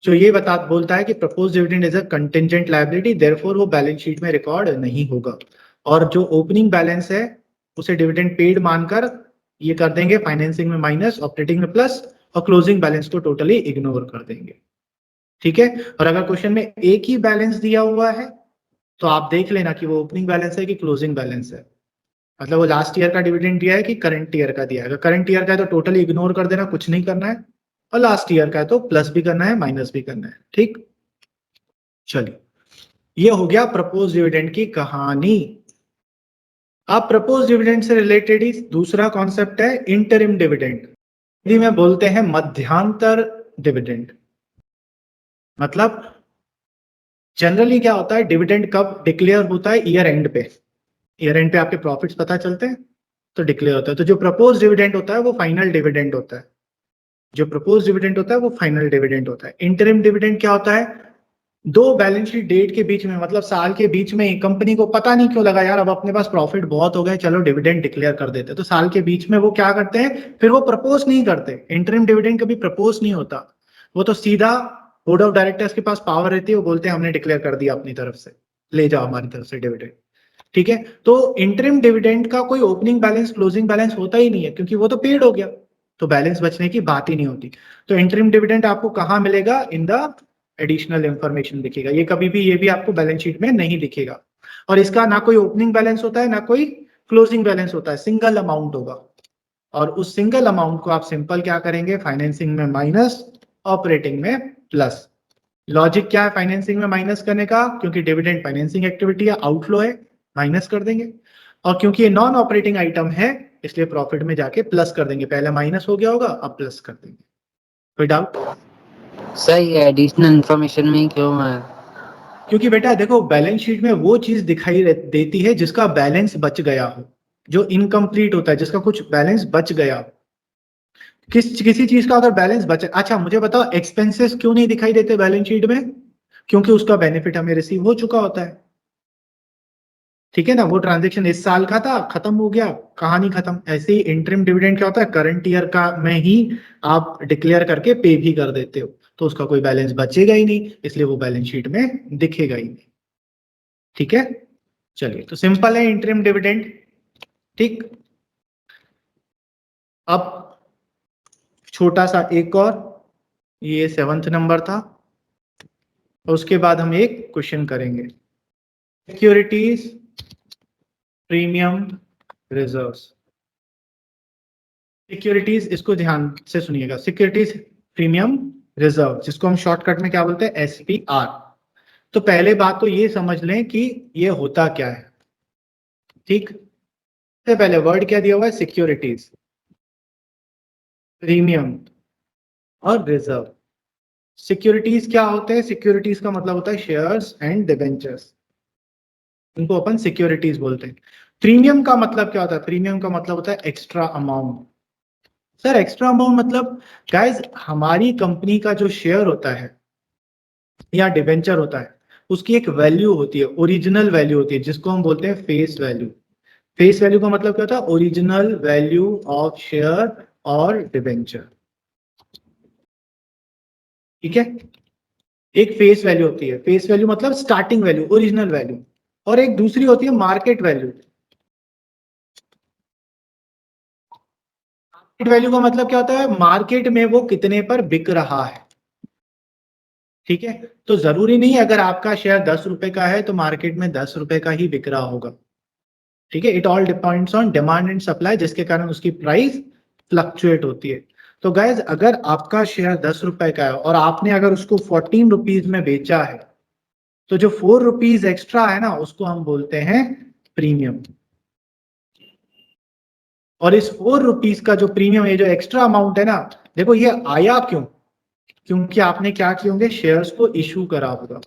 जो ये बोलता है कि propose dividend is a contingent liability, therefore वो बैलेंस शीट में रिकॉर्ड नहीं होगा। और जो ओपनिंग बैलेंस है उसे डिविडेंड पेड मानकर ये कर देंगे फाइनेंसिंग में माइनस, ऑपरेटिंग में प्लस, और क्लोजिंग बैलेंस को टोटली इग्नोर कर देंगे। ठीक है, और अगर क्वेश्चन में एक ही बैलेंस दिया हुआ है तो आप देख लेना कि वो ओपनिंग बैलेंस है कि क्लोजिंग बैलेंस है, मतलब वो लास्ट ईयर का डिविडेंड दिया है कि करंट ईयर का दिया है। अगर करंट ईयर का है तो टोटली इग्नोर कर देना, कुछ नहीं करना है, और लास्ट ईयर का है तो प्लस भी करना है माइनस भी करना है। ठीक, चलिए ये हो गया प्रपोज डिविडेंड की कहानी। अब प्रपोज डिविडेंड से रिलेटेड ही दूसरा कॉन्सेप्ट है इंटरिम डिविडेंड, हिंदी में बोलते हैं मध्यांतर डिविडेंड। मतलब जनरली क्या होता है, डिविडेंड कब डिक्लेयर होता है, ईयर एंड पे। ईयर एंड पे आपके प्रॉफिट्स पता चलते हैं तो डिक्लेयर होता है। तो जो प्रपोज डिविडेंड होता है वो फाइनल डिविडेंड होता है, जो प्रपोज डिविडेंड होता है वो फाइनल डिविडेंड होता है। इंटरिम डिविडेंड क्या होता है, दो बैलेंस शीट डेट के बीच में, मतलब साल के बीच में ही कंपनी को पता नहीं क्यों लगा यार अब अपने पास प्रॉफिट बहुत हो गए, चलो डिविडेंड डिक्लेयर कर देते हैं, तो साल के बीच में वो क्या करते हैं, फिर वो प्रपोज नहीं करते। इंटरिम डिविडेंड कभी प्रपोज नहीं होता, वो तो सीधा बोर्ड ऑफ डायरेक्टर्स के पास पावर रहती है, वो बोलते हैं हमने डिक्लेयर कर दिया अपनी तरफ से, ले जाओ हमारी तरफ से डिविडेंड। ठीक है, तो इंटरिम डिविडेंड का कोई ओपनिंग बैलेंस क्लोजिंग बैलेंस होता ही नहीं है, क्योंकि वो तो पेड हो गया, तो बैलेंस बचने की बात ही नहीं होती। तो इंटरिम डिविडेंड आपको कहां मिलेगा, इन द एडिशनल इंफॉर्मेशन दिखेगा, ये कभी भी ये भी आपको बैलेंस शीट में नहीं दिखेगा। और इसका ना कोई ओपनिंग बैलेंस होता है ना कोई क्लोजिंग बैलेंस होता है, सिंगल अमाउंट होगा। और उस सिंगल अमाउंट को आप सिंपल क्या करेंगे, फाइनेंसिंग में माइनस, ऑपरेटिंग में प्लस। लॉजिक क्या है फाइनेंसिंग में माइनस करने का, क्योंकि डिविडेंड फाइनेंसिंग एक्टिविटी है, आउटफ्लो है, माइनस कर देंगे। और क्योंकि ये नॉन ऑपरेटिंग आइटम है इसलिए प्रॉफिट में जाके प्लस कर देंगे, पहले माइनस हो गया होगा अब प्लस कर देंगे। कोई डाउट? सही है, एडिशनल इंफॉर्मेशन में क्यों है? क्योंकि बेटा देखो बैलेंस शीट में वो चीज दिखाई देती है जिसका बैलेंस बच गया हो, जो इनकम्प्लीट होता है, जिसका कुछ बैलेंस बच गया हो। किसी चीज का अगर बैलेंस बचे, अच्छा मुझे बताओ एक्सपेंसेस क्यों नहीं दिखाई देते बैलेंस शीट में? क्योंकि उसका बेनिफिट हमें रिसीव हो चुका होता है, ठीक है ना। वो ट्रांजेक्शन इस साल का था, खत्म हो गया, कहानी खत्म। ऐसे ही इंटरिम डिविडेंड क्या होता है, करंट ईयर का में ही आप डिक्लेयर करके पे भी कर देते हो, तो उसका कोई बैलेंस बचेगा ही नहीं, इसलिए वो बैलेंस शीट में दिखेगा ही नहीं, ठीक है। चलिए तो सिंपल है इंटरिम डिविडेंड, ठीक। अब छोटा सा एक और, ये 7th नंबर था, और उसके बाद हम एक क्वेश्चन करेंगे, सिक्योरिटीज प्रीमियम रिजर्व्स। सिक्योरिटीज, इसको ध्यान से सुनिएगा, सिक्योरिटीज प्रीमियम रिजर्व, जिसको हम शॉर्टकट में क्या बोलते हैं, एसपीआर। तो पहले बात तो ये समझ लें कि ये होता क्या है, ठीक। सबसे पहले वर्ड क्या दिया हुआ है, सिक्योरिटीज, प्रीमियम और रिजर्व। सिक्योरिटीज क्या होते हैं, सिक्योरिटीज का मतलब होता है शेयर्स एंड डिबेंचर्स, इनको अपन सिक्योरिटीज बोलते हैं। प्रीमियम का मतलब क्या होता है, प्रीमियम का मतलब होता है extra amount. Sir extra amount मतलब, गाइज हमारी कंपनी का जो शेयर होता है या डिबेंचर होता है, उसकी एक वैल्यू होती है, ओरिजिनल वैल्यू होती है, जिसको हम बोलते हैं फेस वैल्यू। फेस वैल्यू का मतलब क्या होता है, ओरिजिनल वैल्यू ऑफ शेयर और डिबेंचर, ठीक है। एक फेस वैल्यू होती है, फेस वैल्यू मतलब स्टार्टिंग वैल्यू, ओरिजिनल वैल्यू, और एक दूसरी होती है मार्केट वैल्यू। मार्केट वैल्यू का मतलब क्या होता है, मार्केट में वो कितने पर बिक रहा है, ठीक है। तो जरूरी नहीं अगर आपका शेयर 10 रुपए का है तो मार्केट में 10 रुपए का ही बिक रहा होगा, ठीक है। It all depends on demand and supply, जिसके कारण उसकी प्राइस फ्लक्चुएट होती है। तो गाइज अगर आपका शेयर 10 रुपए का है और आपने अगर उसको 14 रुपीज में बेचा है, तो जो 4 रुपीज एक्स्ट्रा है ना, उसको हम बोलते हैं प्रीमियम। और इस 4 रुपीज का जो प्रीमियम है, जो एक्स्ट्रा अमाउंट है ना, देखो ये आया क्यों, क्योंकि आपने क्या किए होंगे, शेयर्स को इशू करा होगा।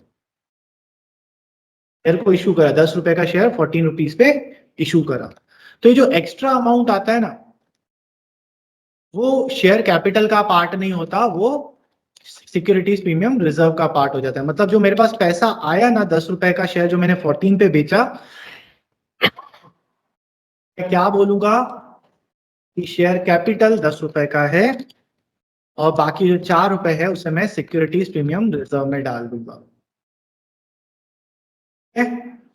शेयर को इशू करा, 10 रुपए का शेयर 14 रुपीज पे इशू करा। तो ये जो एक्स्ट्रा अमाउंट आता है ना, वो शेयर कैपिटल का पार्ट नहीं होता, वो सिक्योरिटीज प्रीमियम रिजर्व का पार्ट हो जाता है। मतलब जो मेरे पास पैसा आया ना, 10 रुपए का शेयर जो मैंने 14 पे बेचा, मैं क्या बोलूंगा कि शेयर कैपिटल 10 रुपए का है, और बाकी जो 4 रुपए है उसे मैं सिक्योरिटीज प्रीमियम रिजर्व में डाल दूंगा।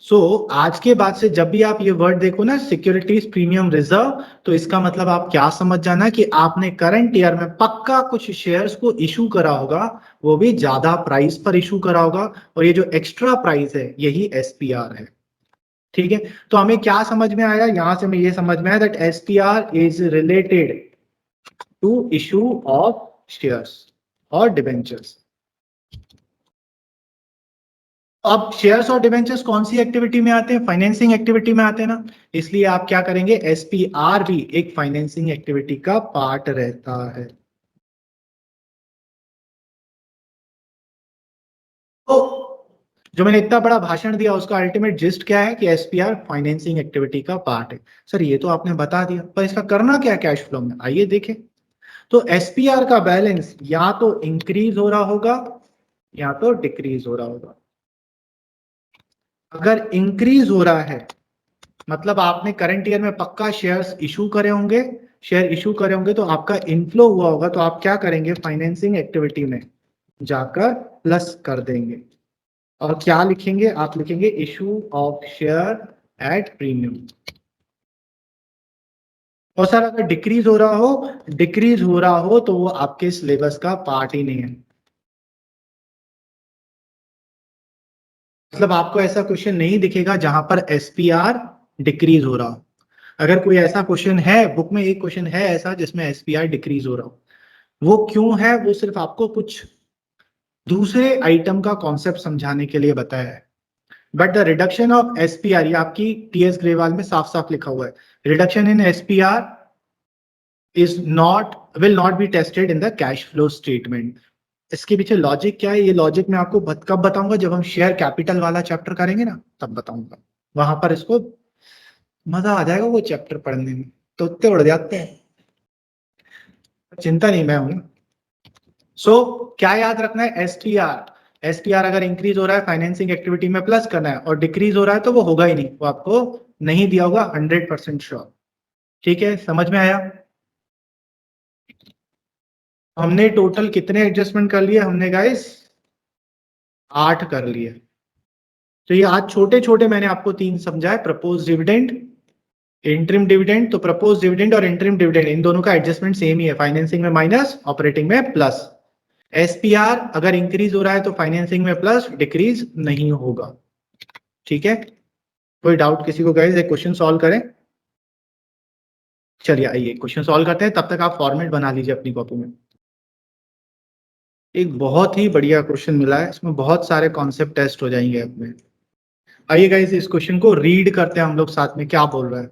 सो आज के बाद से जब भी आप ये वर्ड देखो ना, सिक्योरिटीज प्रीमियम रिजर्व, तो इसका मतलब आप क्या समझ जाना कि आपने करंट ईयर में पक्का कुछ शेयर्स को इशू करा होगा, वो भी ज्यादा प्राइस पर इशू करा होगा, और ये जो एक्स्ट्रा प्राइस है यही एसपीआर है, ठीक है। तो हमें क्या समझ में आया, यहां से हमें ये समझ में आया that SPR is related to issue of shares और डिबेंचर्स। अब शेयर्स और डिबेंचर्स कौन सी एक्टिविटी में आते हैं, फाइनेंसिंग एक्टिविटी में आते हैं ना, इसलिए आप क्या करेंगे, एसपीआर भी एक फाइनेंसिंग एक्टिविटी का पार्ट रहता है। तो जो मैंने इतना बड़ा भाषण दिया उसका अल्टीमेट जिस्ट क्या है कि एसपीआर फाइनेंसिंग एक्टिविटी का पार्ट है। सर ये तो आपने बता दिया, पर इसका करना क्या कैश फ्लो में, आइए देखें। तो एसपीआर का बैलेंस या तो इंक्रीज हो रहा होगा या तो डिक्रीज हो रहा होगा। अगर इंक्रीज हो रहा है मतलब आपने करंट ईयर में पक्का शेयर्स इशू करे होंगे, शेयर इशू करे होंगे, तो आपका इनफ्लो हुआ होगा, तो आप क्या करेंगे, फाइनेंसिंग एक्टिविटी में जाकर प्लस कर देंगे, और क्या लिखेंगे, आप लिखेंगे issue of share at premium. और सर अगर डिक्रीज हो रहा हो, डिक्रीज हो रहा हो तो वो आपके सिलेबस का पार्ट ही नहीं है। मतलब आपको ऐसा क्वेश्चन नहीं दिखेगा जहां पर एसपीआर डिक्रीज हो रहा हो। अगर कोई ऐसा क्वेश्चन है, बुक में एक क्वेश्चन है ऐसा जिसमें एसपीआर डिक्रीज हो रहा हो, वो क्यों है, वो सिर्फ आपको कुछ दूसरे आइटम का कॉन्सेप्ट समझाने के लिए बताया है। But the reduction of SPR, ये आपकी टीएस ग्रेवाल में साफ साफ लिखा हुआ है, reduction in SPR is not will not be tested in the cash flow statement. इसके पीछे लॉजिक क्या है, ये लॉजिक मैं आपको कब बताऊंगा, जब हम शेयर कैपिटल वाला चैप्टर करेंगे ना, तब बताऊंगा। वहां पर इसको मजा आ जाएगा वो चैप्टर पढ़ने में, तो उत्ते उड़ जाते हैं, चिंता नहीं मैं हूं। सो क्या याद रखना है, एसटीआर, एसटीआर अगर इंक्रीज हो रहा है फाइनेंसिंग एक्टिविटी में प्लस करना है, और डिक्रीज हो रहा है तो वो होगा ही नहीं, वो आपको नहीं दिया होगा 100% श्योर। ठीक है, समझ में आया? हमने टोटल कितने एडजस्टमेंट कर लिए हमने गाइस? 8 कर लिए। तो ये आज छोटे छोटे मैंने आपको 3 समझाए, प्रपोज डिविडेंड, इंटरिम डिविडेंड। तो प्रपोज डिविडेंड और इंटरिम डिविडेंड इन दोनों का एडजस्टमेंट सेम ही है, फाइनेंसिंग में माइनस, ऑपरेटिंग में प्लस। एसपीआर अगर इंक्रीज हो रहा है तो फाइनेंसिंग में प्लस, डिक्रीज नहीं होगा। ठीक है, कोई डाउट किसी को गाइस? एक क्वेश्चन सॉल्व करें। चलिए आइए क्वेश्चन सॉल्व करते हैं, तब तक आप फॉर्मेट बना लीजिए अपनी कॉपी में। एक बहुत ही बढ़िया क्वेश्चन मिला है, इसमें बहुत सारे कॉन्सेप्ट टेस्ट हो जाएंगे अपने। आइए गाइस इस क्वेश्चन को रीड करते हैं हम लोग साथ में, क्या बोल रहा है।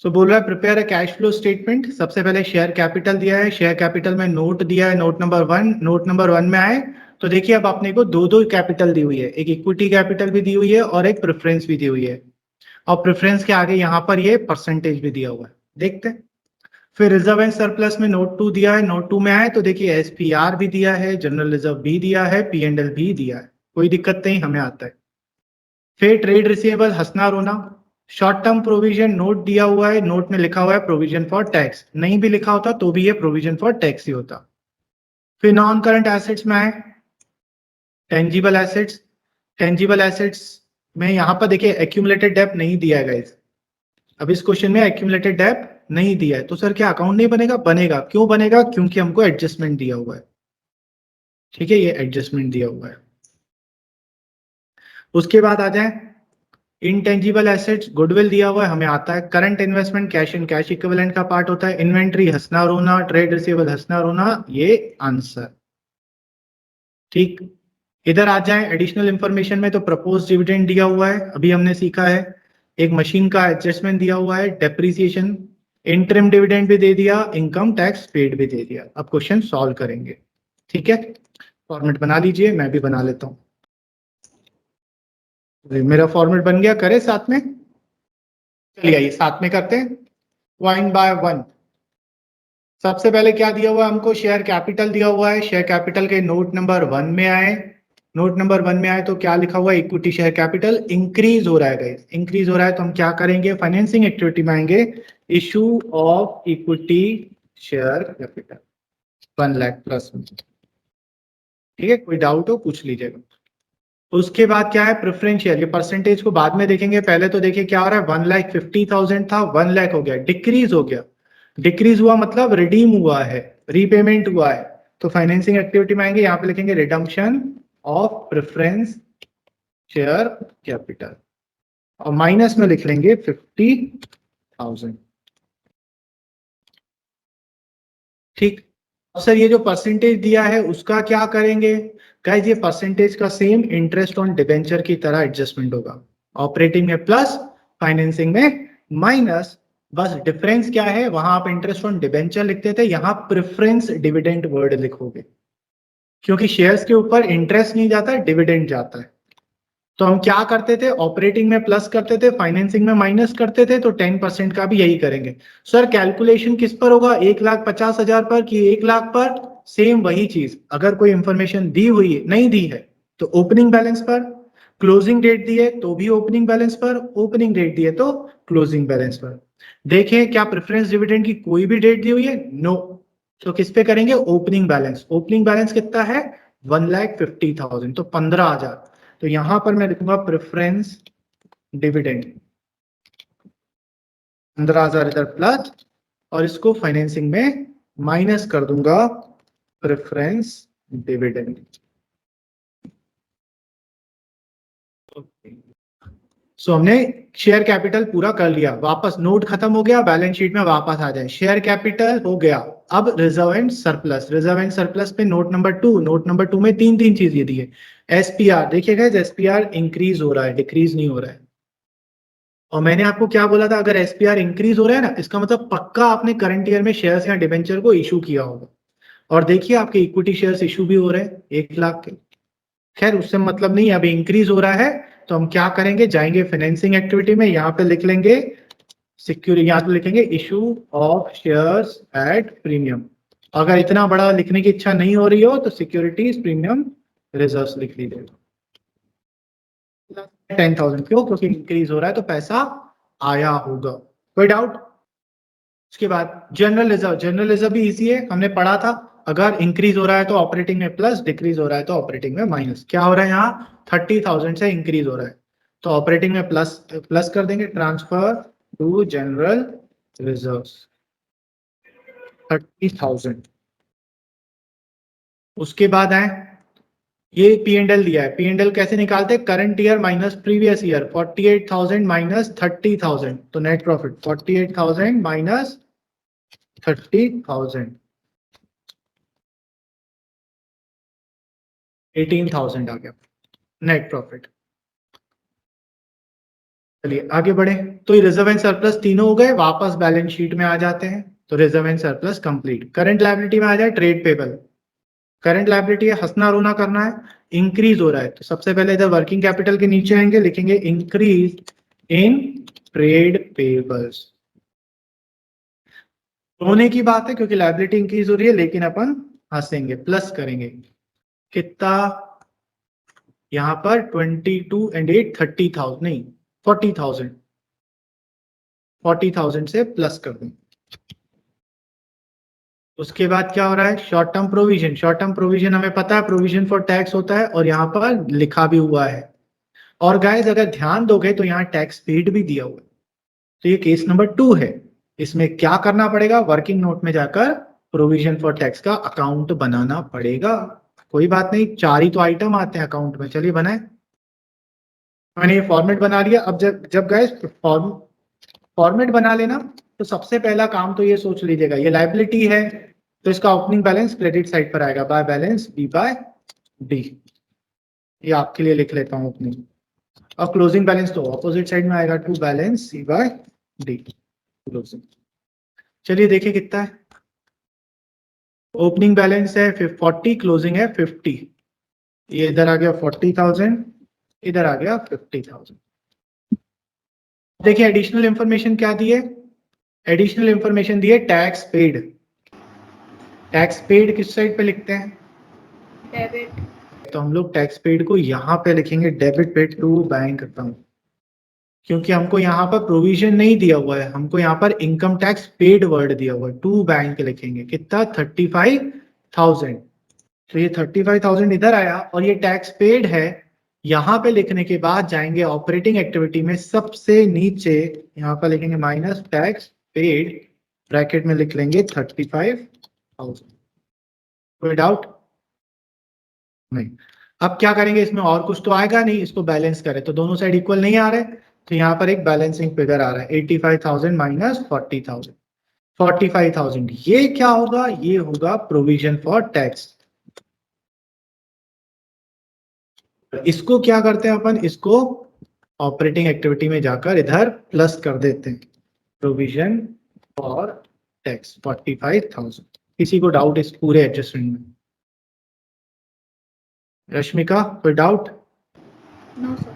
सो बोल रहा है prepare a cash flow statement. सबसे पहले शेयर कैपिटल दिया है, शेयर कैपिटल में नोट दिया है, नोट नंबर 1। नोट नंबर 1 में आए तो देखिए अब अपने को दो कैपिटल दी हुई है, एक इक्विटी कैपिटल भी दी हुई है और एक प्रेफरेंस भी दी हुई है, और प्रेफरेंस के आगे यहाँ पर ये परसेंटेज भी दिया हुआ है, देखते हैं। फिर रिजर्व एंड सरप्लस में नोट 2 दिया है, नोट 2 में आए तो देखिए एसपीआर भी दिया है, जनरल रिजर्व भी दिया है, पी&एल भी दिया है, कोई दिक्कत नहीं, हमें आता है। फिर ट्रेड रिसीवेबल हंसना रोना, शॉर्ट टर्म प्रोविजन नोट दिया हुआ है, नोट में लिखा हुआ है प्रोविजन फॉर टैक्स, नहीं भी लिखा होता तो भी ये प्रोविजन फॉर टैक्स ही होता। फिर नॉन करंट एसेट्स में आए, टेंजिबल एसेट्स, टेंजिबल एसेट्स में यहां पर देखिए एक्यूमुलेटेड डेप्ट नहीं दिया है गाइस। अब इस क्वेश्चन में एक्यूमुलेटेड डेप्ट नहीं दिया है, तो सर क्या अकाउंट नहीं बनेगा? बनेगा। क्यों बनेगा? क्योंकि हमको एडजस्टमेंट दिया हुआ है। ठीक है, ये एडजस्टमेंट दिया हुआ है। उसके बाद आ जाए इनटेंजिबल एसेट्स, गुडविल दिया हुआ है, हमें आता है। Current investment cash and cash equivalent का पार्ट होता है। इन्वेंट्री हंसना रोना, ट्रेड रिसीवेबल हंसना रोना, ये आंसर। ठीक, इधर आ जाए एडिशनल इंफॉर्मेशन में, तो प्रपोज डिविडेंड दिया हुआ है, अभी हमने सीखा है। एक मशीन का एडजस्टमेंट दिया हुआ है, डेप्रीसिएशन, इंटरिम डिविडेंड भी दे दिया, इनकम टैक्स पेड भी दे दिया। अब क्वेश्चन सॉल्व करेंगे। ठीक है, फॉर्मेट बना लीजिए, मैं भी बना लेता हूँ। मेरा फॉर्मेट बन गया, करे साथ में? चलिए आइए साथ में करते हैं, 1 बाय 1। सबसे पहले क्या दिया हुआ है हमको? शेयर कैपिटल दिया हुआ है। शेयर कैपिटल के नोट नंबर 1 में आए, नोट नंबर 1 में आए तो क्या लिखा हुआ है? इक्विटी शेयर कैपिटल इंक्रीज हो रहा है गाइस, इंक्रीज हो रहा है तो हम क्या करेंगे? फाइनेंसिंग एक्टिविटी में आएंगे, issue of equity share capital 1 lakh plus. ठीक है, कोई डाउट हो पूछ लीजिएगा। उसके बाद क्या है? प्रेफरेंस शेयर, ये परसेंटेज को बाद में देखेंगे, पहले तो देखिए क्या हो रहा है। 1,50,000 था, 1 लाख हो गया, डिक्रीज हो गया। डिक्रीज हुआ मतलब रिडीम हुआ है, रीपेमेंट हुआ है, तो फाइनेंसिंग एक्टिविटी में आएंगे, यहाँ पे लिखेंगे redemption of preference share capital, और माइनस में लिख लेंगे 50,000। ठीक, सर ये जो परसेंटेज दिया है उसका क्या करेंगे? गाइस ये परसेंटेज का सेम इंटरेस्ट ऑन डिबेंचर की तरह एडजस्टमेंट होगा, ऑपरेटिंग में प्लस, फाइनेंसिंग में माइनस। बस डिफरेंस क्या है, वहां आप इंटरेस्ट ऑन डिबेंचर लिखते थे, यहां प्रेफरेंस डिविडेंड वर्ड लिखोगे, क्योंकि शेयर्स के ऊपर इंटरेस्ट नहीं जाता है, डिविडेंड जाता है। तो हम क्या करते थे? ऑपरेटिंग में प्लस करते थे, फाइनेंसिंग में माइनस करते थे, तो 10% का भी यही करेंगे। सर कैलकुलेशन किस पर होगा? 1,50,000 पर कि 1 लाख पर? सेम वही चीज, अगर कोई इंफॉर्मेशन दी हुई है, नहीं दी है तो ओपनिंग बैलेंस पर, क्लोजिंग डेट दी है तो भी ओपनिंग बैलेंस पर, ओपनिंग डेट दी है तो क्लोजिंग बैलेंस पर। देखें क्या प्रेफरेंस डिविडेंड की कोई भी डेट दी हुई है? नो। तो किस पे करेंगे? Opening balance. ओपनिंग बैलेंस कितना है? 1,50,000, तो 15,000। तो यहां पर मैं लिखूंगा प्रेफरेंस डिविडेंड 15,000 इधर प्लस, और इसको फाइनेंसिंग में माइनस कर दूंगा प्रेफरेंस डिविडेंड। सो हमने शेयर कैपिटल पूरा कर लिया, वापस नोट खत्म हो गया, बैलेंस शीट में वापस आ जाए, शेयर कैपिटल हो गया। अब reserve and surplus, reserve and surplus पे नोट नंबर टू में तीन तीन चीज ये दी है। एसपीआर देखिएगा, एसपीआर इंक्रीज हो रहा है, डिक्रीज नहीं हो रहा है। और मैंने आपको क्या बोला था, अगर एसपीआर इंक्रीज हो रहा है ना, इसका मतलब पक्का आपने करंट ईयर में शेयर्स या डिबेंचर को इशू किया होगा। और देखिए आपके इक्विटी शेयर्स इशू भी हो रहे हैं 1 लाख के। खैर उससे मतलब नहीं, अभी इंक्रीज हो रहा है तो हम क्या करेंगे, जाएंगे फाइनेंसिंग एक्टिविटी में, यहाँ पे लिख लेंगे सिक्योरिटी, यहाँ पे लिखेंगे issue of shares at premium. अगर इतना बड़ा लिखने की इच्छा नहीं हो रही हो तो सिक्योरिटीज प्रीमियम रिजर्व्स लिख लीजिएगा। 10,000 क्यों, क्योंकि इंक्रीज हो रहा है तो पैसा आया होगा। कोई डाउट? उसके बाद जनरल रिजर्व, जनरल रिजर्व भी इजी है, हमने पढ़ा था। अगर इंक्रीज हो रहा है तो ऑपरेटिंग में प्लस, डिक्रीज हो रहा है तो ऑपरेटिंग में माइनस। क्या हो रहा है यहाँ, 30,000 से इंक्रीज हो रहा है तो ऑपरेटिंग में प्लस प्लस कर देंगे, ट्रांसफर टू जनरल रिजर्व्स 30,000। उसके बाद आए, ये पी एंड एल दिया है, पी एंड एल कैसे निकालते हैं, current year minus previous year, 48,000 minus 30,000 तो नेट प्रॉफिट 48,000 माइनस 30,000 18,000 आ गया नेट प्रॉफिट। चलिए आगे बढ़े, तो ये रिजर्व एंड सरप्लस तीनों हो गए, वापस बैलेंस शीट में आ जाते हैं। तो reserve and surplus complete. Current liability में आ जाए ट्रेड पेबल। करंट लायबिलिटी है, हंसना रोना करना है, इंक्रीज हो रहा है तो सबसे पहले इधर वर्किंग कैपिटल के नीचे आएंगे, लिखेंगे इंक्रीज इन ट्रेड पेबल्स। रोने की बात है क्योंकि लायबिलिटी इंक्रीज हो रही है, लेकिन अपन हंसेंगे, प्लस करेंगे। कितना यहां पर 22 एंड 8 30,000 नहीं 40,000, 40,000 से प्लस कर दें। उसके बाद क्या हो रहा है, short term provision. Short term provision हमें पता है प्रोविजन फॉर टैक्स होता है और यहाँ पर लिखा भी हुआ है। और गाइस अगर ध्यान दोगे तो यहाँ टैक्स पेड भी दिया हुआ है। तो ये केस नंबर 2 है। इसमें क्या करना पड़ेगा, वर्किंग नोट में जाकर प्रोविजन फॉर टैक्स का अकाउंट बनाना पड़ेगा। कोई बात नहीं, 4 ही तो आइटम आते हैं अकाउंट में, चलिए बनाए। मैंने ये फॉर्मेट बना लिया। अब जब जब गाइस फॉर्मेट बना लेना तो सबसे पहला काम तो ये सोच लीजिएगा, ये लायबिलिटी है तो इसका ओपनिंग बैलेंस क्रेडिट साइड पर आएगा, by balance b by d. ये आपके लिए लिख लेता हूँ ओपनिंग। अब क्लोजिंग बैलेंस तो ऑपोजिट साइड में आएगा, to balance c by d closing. चलिए देखिए कितना है, ओपनिंग बैलेंस है 40, क्लोजिंग है 50। ये इधर आ गया 40,000, इधर आ गया 50,000। देखिए एडिशनल इंफॉर्मेशन क्या दी है, एडिशनल इंफॉर्मेशन दी है टैक्स पेड। टैक्स पेड किस साइड पे लिखते हैं, डेबिट। तो हम लोग टैक्स पेड को यहाँ पे लिखेंगे debit paid to bank account, क्योंकि हमको यहाँ पर प्रोविजन नहीं दिया हुआ है, हमको यहाँ पर इनकम टैक्स पेड वर्ड दिया हुआ है, टू बैंक लिखेंगे। कितना, 35,000। तो ये 35,000 इधर आया और ये टैक्स पेड है। यहाँ पे लिखने के बाद जाएंगे ऑपरेटिंग एक्टिविटी में, सबसे नीचे यहाँ पर लिखेंगे माइनस टैक्स पेड, ब्रैकेट में लिख लेंगे 35,000। कोई डाउट नहीं? अब क्या करेंगे, इसमें और कुछ तो आएगा नहीं, इसको बैलेंस करें तो दोनों साइड इक्वल नहीं आ रहे, तो यहाँ पर एक बैलेंसिंग फिगर आ रहा है 85,000 माइनस 40,000, 45,000। ये क्या होगा, ये होगा प्रोविजन फॉर टैक्स। इसको क्या करते हैं अपन, इसको ऑपरेटिंग एक्टिविटी में जाकर इधर प्लस कर देते हैं, प्रोविजन फॉर टैक्स 45,000। किसी को डाउट इस पूरे एडजस्टमेंट में? रश्मिका कोई डाउट? No sir.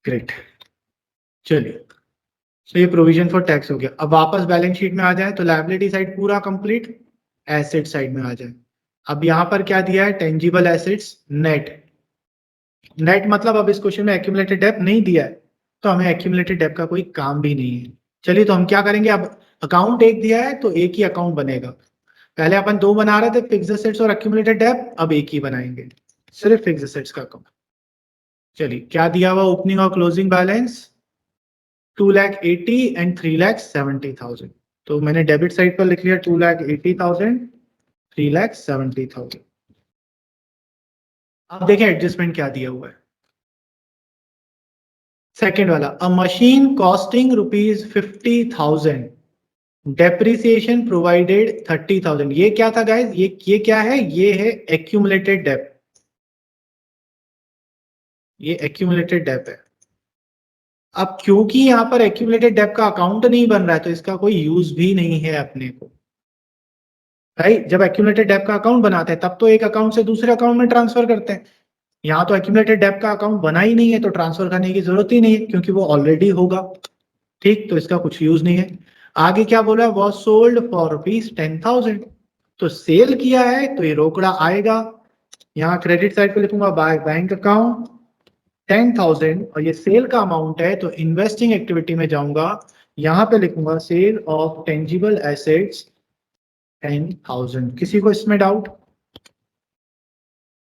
ग्रेट। चलिए तो ये प्रोविजन फॉर टैक्स हो गया। अब वापस बैलेंस शीट में आ जाए तो लायबिलिटी साइड पूरा कंप्लीट, एसेट साइड में आ जाए। अब यहाँ पर क्या दिया है, टेंजिबल एसेट्स नेट। नेट मतलब अब इस क्वेश्चन में एक्यूमुलेटेड डेब्ट नहीं दिया है तो हमें एक्यूमुलेटेड डेब्ट का कोई काम भी नहीं है। चलिए तो हम क्या करेंगे, अब अकाउंट एक दिया है तो एक ही अकाउंट बनेगा। पहले अपन 2 बना रहे थे, फिक्स्ड एसेट्स और एक्यूमुलेटेड डेब्ट, अब एक ही बनाएंगे, सिर्फ फिक्स्ड एसेट्स का अकाउंट। चलिए क्या दिया हुआ, ओपनिंग और क्लोजिंग बैलेंस 2,80,000 एंड 3,70,000। तो मैंने डेबिट साइड पर लिख लिया 2,80,000, 3,70,000। अब देखें एडजस्टमेंट क्या दिया हुआ है, सेकेंड वाला, अ मशीन कॉस्टिंग ₹50,000, डेप्रिसिएशन प्रोवाइडेड 30,000। ये क्या था गाइज? ये क्या है? ये है एक्यूमुलेटेड डेप। ये एक्यूमुलेटेड डेप है। अब क्योंकि यहाँ पर एक्यूमुलेटेड डेप का अकाउंट नहीं बन रहा है तो इसका कोई यूज भी नहीं है अपने को, राइट? जब एक्यूमुलेटेड डेप का अकाउंट बनाते हैं तब तो एक अकाउंट से दूसरे अकाउंट में ट्रांसफर करते हैं। यहाँ तो एक्यूमुलेटेड डेप का अकाउंट बना ही नहीं है तो ट्रांसफर करने की जरूरत ही नहीं है क्योंकि वो ऑलरेडी होगा। ठीक, तो इसका कुछ यूज नहीं है। आगे क्या बोला है? Was sold for ₹10,000। तो सेल किया है तो ये रोकड़ा आएगा। यहाँ क्रेडिट साइड पे लिखूंगा बाय बैंक अकाउंट 10,000 और ये सेल का अमाउंट है तो इन्वेस्टिंग एक्टिविटी में जाऊंगा, यहाँ पे लिखूंगा सेल ऑफ टेंजिबल एसेट्स 10,000। किसी को इसमें डाउट?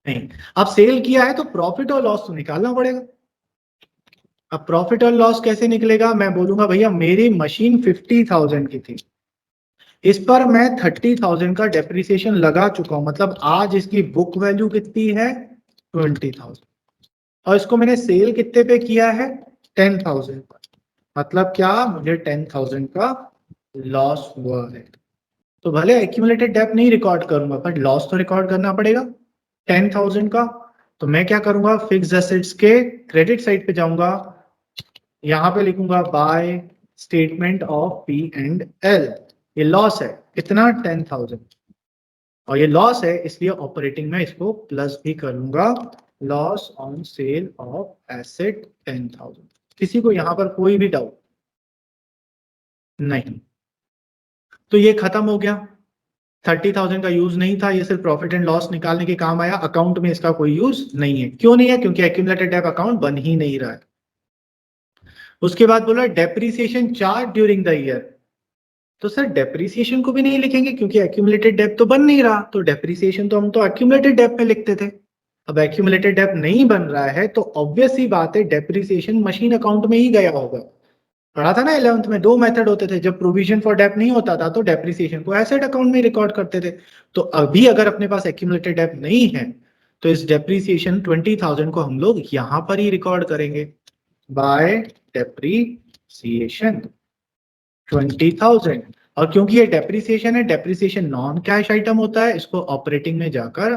नहीं। अब सेल किया है तो प्रॉफिट और लॉस तो निकालना पड़ेगा। अब प्रॉफिट और लॉस कैसे निकलेगा? मैं बोलूंगा भैया मेरी मशीन 50,000 की थी, इस पर मैं 30,000 का डेप्रिसिएशन लगा चुका हूं, मतलब आज इसकी बुक वैल्यू कितनी है? 20,000। और इसको मैंने सेल कितने पे किया है? 10,000 पर। मतलब क्या? मुझे 10,000 का लॉस हुआ है। तो भले एक्यूमुलेटेड डेप नहीं रिकॉर्ड करूंगा पर लॉस तो रिकॉर्ड करना पड़ेगा 10,000 का। तो मैं क्या करूंगा? फिक्स्ड एसेट्स के क्रेडिट साइड पे जाऊंगा, यहां पे लिखूंगा बाय स्टेटमेंट ऑफ P&L। ये लॉस है, कितना? 10,000। और ये लॉस है इसलिए ऑपरेटिंग में इसको प्लस भी करूंगा, loss on sale of asset 10,000। किसी को यहां पर कोई भी डाउट? नहीं। तो ये खत्म हो गया। 30,000 का यूज नहीं था, ये सिर्फ प्रॉफिट एंड लॉस निकालने के काम आया। अकाउंट में इसका कोई यूज नहीं है। क्यों नहीं है? क्योंकि एक्यूमुलेटेड डेप अकाउंट बन ही नहीं रहा है। उसके बाद बोला depreciation charge during the year. तो सर डेप्रिसिएशन को भी नहीं लिखेंगे क्योंकि एक्यूमुलेटेड डेप तो बन नहीं रहा, तो डेप्रिसिएशन तो हम तो एक्यूमुलेटेड डेप में लिखते थे। अब एक्यूमुलेटेड डेप नहीं बन रहा है तो ऑब्वियस सी बात है डेप्रिसिएशन मशीन अकाउंट में ही गया होगा। पढ़ा था ना 11th में, दो मेथड होते थे। जब प्रोविजन फॉर डेप नहीं होता था तो डेप्रिसिएशन को एसेट अकाउंट में रिकॉर्ड करते थे। तो अभी अगर अपने पास एक्यूमुलेटेड डेप नहीं है तो इस डेप्रिसिएशन 20,000 को हम लोग यहां पर ही रिकॉर्ड करेंगे बाय डेप्रिसिएशन 20,000। और क्योंकि ये डेप्रिसिएशन है, डेप्रिसिएशन नॉन कैश आइटम होता है, इसको ऑपरेटिंग में जाकर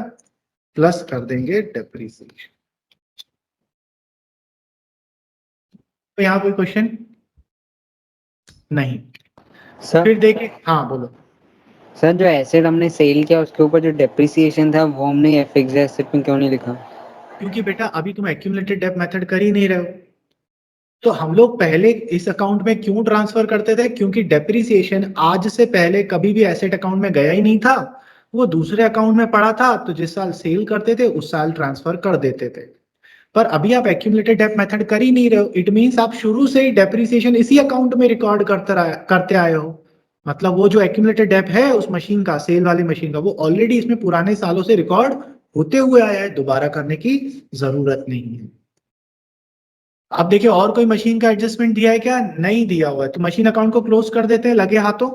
प्लस कर देंगे डेप्रिसिएशन। तो यहाँ कोई क्वेश्चन नहीं? सर फिर देखिए, हाँ बोलो। सर जो एसेट हमने सेल किया उसके ऊपर जो डेप्रिसिएशन था वो हमने फिक्स्ड एसेट में क्यों नहीं लिखा? क्योंकि बेटा अभी तुम एक्यूमुलेटेड डेप मेथड कर ही नहीं रहे हो। तो हम लोग पहले इस अकाउंट में क्यों ट्रांसफर करते थे? क्योंकि डेप्रिसिएशन आज से पहले कभी भी एसेट अकाउंट में गया ही नहीं था, वो दूसरे अकाउंट में पड़ा था। तो जिस साल सेल करते थे उस साल ट्रांसफर कर देते थे। पर अभी आप एक्यूमुलेटेड डेप मेथड कर ही नहीं रहे हो। इट मींस आप शुरू से ही डेप्रिसिएशन इसी अकाउंट में रिकॉर्ड करते आए हो। मतलब वो जो एक्यूमुलेटेड डेप है उस मशीन का, सेल वाली मशीन का, वो ऑलरेडी इसमें पुराने सालों से रिकॉर्ड होते हुए आया है, दोबारा करने की जरूरत नहीं है। अब देखिए और कोई मशीन का एडजस्टमेंट दिया है क्या? नहीं दिया हुआ है, तो मशीन अकाउंट को क्लोज कर देते हैं लगे हाथों।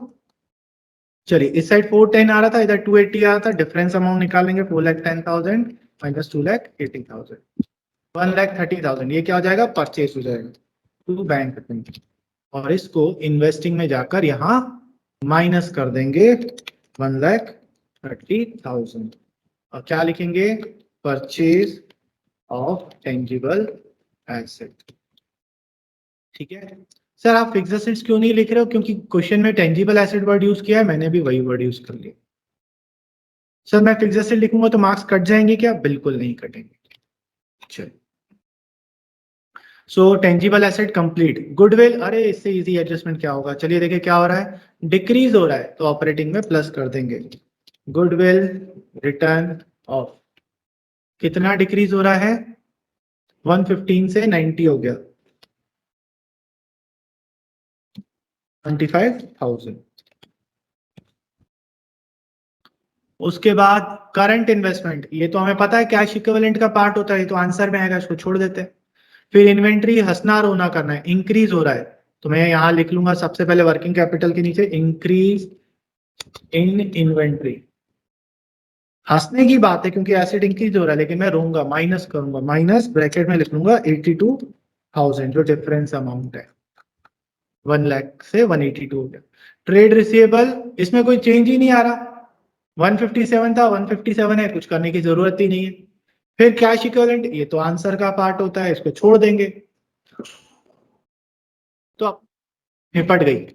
चलिए इस साइड 410 आ रहा था, इधर 280 आ रहा था। डिफरेंस अमाउंट निकालेंगे 4,10,000 माइनस 2,80,000, 1,30,000। ये क्या हो जाएगा? परचेस हो जाएगा टू बैंक अकाउंट। और इसको इन्वेस्टिंग में जाकर यहाँ माइनस कर देंगे 1,30,000 और क्या लिखेंगे? Purchase of tangible asset. ठीक है सर, आप फिक्स्ड एसेट्स क्यों नहीं लिख रहे हो? क्योंकि क्वेश्चन में टेंजिबल एसेट वर्ड यूज किया है, मैंने भी वही वर्ड यूज कर लिया। सर मैं फिक्स्ड एसेट लिखूंगा तो मार्क्स कट जाएंगे क्या? बिल्कुल नहीं कटेंगे। चलिए, सो टेंजिबल एसेट कंप्लीट। गुडविल, अरे इससे इजी एडजस्टमेंट क्या होगा? चलिए देखिए क्या हो रहा है, डिक्रीज हो रहा है तो ऑपरेटिंग में प्लस कर देंगे। गुडविल रिटर्न ऑफ, कितना डिक्रीज हो रहा है? 115 से 90 हो गया, 25,000। उसके बाद करंट इन्वेस्टमेंट, ये तो हमें पता है कैश इक्विवेलेंट का पार्ट होता है, तो आंसर में आएगा, इसको छोड़ देते हैं। फिर इन्वेंट्री हंसना रोना करना है, इंक्रीज हो रहा है तो मैं यहां लिख लूंगा सबसे पहले वर्किंग कैपिटल के नीचे इंक्रीज इन इन्वेंट्री। हंसने की बात है क्योंकि एसेट इंक्रीज हो रहा है, लेकिन मैं रोऊंगा, माइनस करूंगा, माइनस ब्रैकेट में लिख लूंगा 82 1000 जो डिफरेंस अमाउंट है 1 लाख से 182 हो गया। ट्रेड रिसीवेबल इसमें कोई चेंज ही नहीं आ रहा, 157 था 157 है, कुछ करने की जरूरत ही नहीं है। फिर कैश इक्विवेलेंट, ये तो आंसर का पार्ट होता है, इसको छोड़ देंगे। तो अब निपट गई।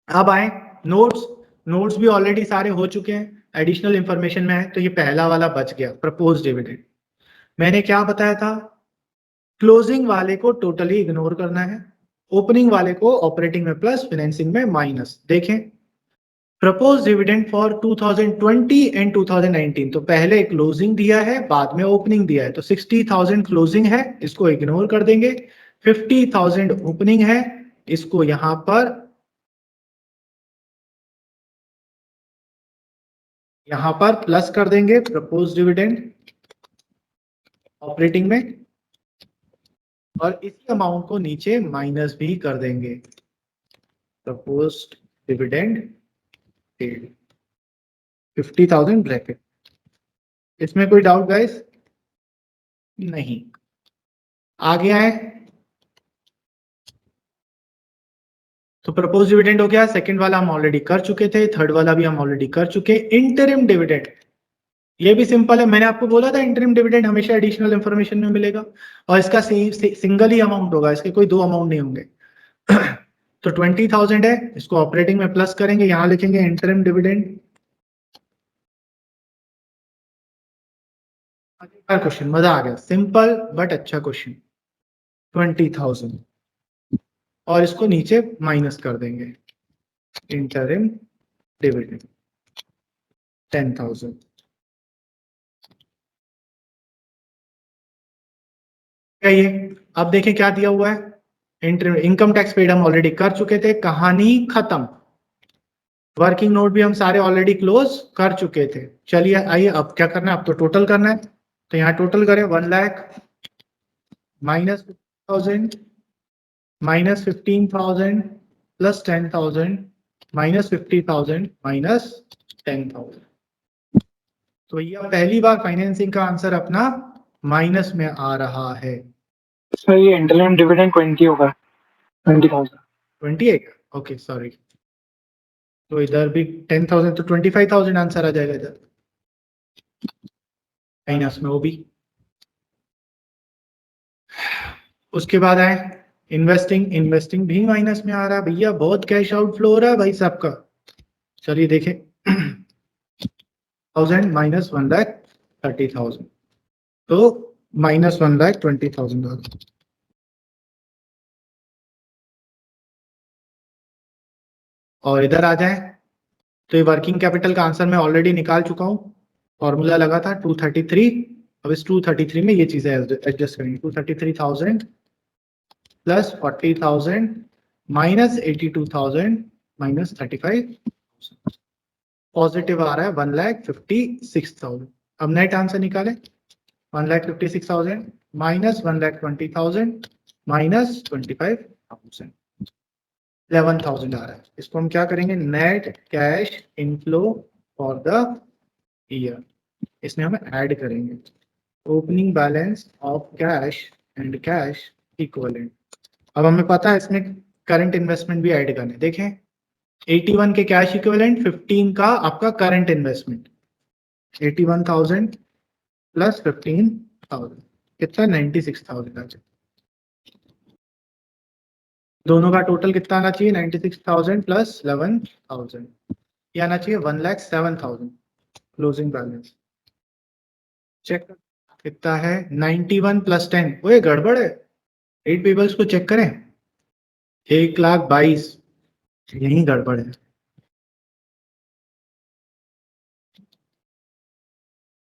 अब आए नोट्स। नोट्स भी ऑलरेडी सारे हो चुके हैं, एडिशनल इंफॉर्मेशन में है, तो ये पहला वाला बच गया, प्रपोज डिविडेंड। मैंने क्या बताया था, क्लोजिंग वाले को टोटली इग्नोर करना है, ओपनिंग वाले को ऑपरेटिंग में प्लस, फाइनेंसिंग में माइनस। देखें प्रपोज डिविडेंड फॉर 2020 एंड 2019, तो पहले क्लोजिंग दिया है बाद में ओपनिंग दिया है, तो 60,000 क्लोजिंग है, इसको इग्नोर कर देंगे। 50,000 ओपनिंग है, इसको यहां पर प्लस कर देंगे प्रपोज डिविडेंड ऑपरेटिंग में, और इसी अमाउंट को नीचे माइनस भी कर देंगे प्रपोज डिविडेंड पेड 50,000 ब्रैकेट। इसमें कोई डाउट गाइस? नहीं। आगे आए तो प्रपोज डिविडेंड हो गया, सेकंड वाला हम ऑलरेडी कर चुके थे, थर्ड वाला भी हम ऑलरेडी कर चुके। इंटरिम डिविडेंड, ये भी सिंपल है, मैंने आपको बोला था इंटरिम डिविडेंड हमेशा एडिशनल इंफॉर्मेशन में मिलेगा और इसका सिंगल ही अमाउंट होगा, इसके कोई दो अमाउंट नहीं होंगे। तो 20,000 है, इसको ऑपरेटिंग में प्लस करेंगे, यहां लिखेंगे इंटरिम डिविडेंड। क्वेश्चन मजा आ गया, सिंपल बट अच्छा क्वेश्चन। 20,000 और इसको नीचे माइनस कर देंगे, इंटरिम डिविडेंड 10,000। ये अब देखें क्या दिया हुआ है, इनकम टैक्स पेड हम ऑलरेडी कर चुके थे, कहानी खत्म। वर्किंग नोट भी हम सारे ऑलरेडी क्लोज कर चुके थे। चलिए आइए अब क्या करना है, अब तो टोटल करना है, तो यहाँ टोटल करें 1 lakh minus 50,000 minus 15,000 plus 10,000 minus 50,000 minus 10,000। तो यह पहली बार फाइनेंसिंग का आंसर अपना माइनस में आ रहा है। सर ये इंटरनल डिविडेंड 20 होगा, 20,000। 20 है क्या? ओके सॉरी, तो इधर भी 10,000 तो 25,000 आंसर आ जाएगा इधर माइनस में, वो भी। उसके बाद आए इन्वेस्टिंग, इन्वेस्टिंग भी माइनस में आ रहा है भैया, बहुत कैश आउटफ्लो हो रहा है भाई सबका। चलिए देखें 1000 माइनस 1,30,000, तो माइनस 1,20,000। और इधर आ जाए तो ये वर्किंग कैपिटल का आंसर मैं ऑलरेडी निकाल चुका हूं, फॉर्मूला लगा था 233। अब इस 233 में ये चीजें एडजस्ट करेंगे, 233,000 प्लस 40,000 माइनस 82,000 माइनस 35,000, पॉजिटिव आ रहा है 1,56,000। अब नेट आंसर निकालें, 1,56,000 माइनस 1,20,000 माइनस 25,000, 11,000 आ रहा है। इसको हम क्या करेंगे, net cash inflow for the year, इसमें हम ऐड करेंगे opening balance of cash and cash equivalent. अब हमें पता है इसमें करंट इन्वेस्टमेंट भी ऐड करने, देखें 81 के कैश इक्विवेलेंट, 15 का आपका करंट इन्वेस्टमेंट, 81,000 प्लस 15,000 कितना, 96,000 आ जाए। दोनों का टोटल कितना आना चाहिए, 96,000 प्लस 11,000, ये आना चाहिए 1,07,000 क्लोजिंग बैलेंस। चेक कितना है, 91 प्लस 10, वो गड़बड़ है, 8 पेबल्स को चेक करें, 1,22,000, यही गड़बड़ है।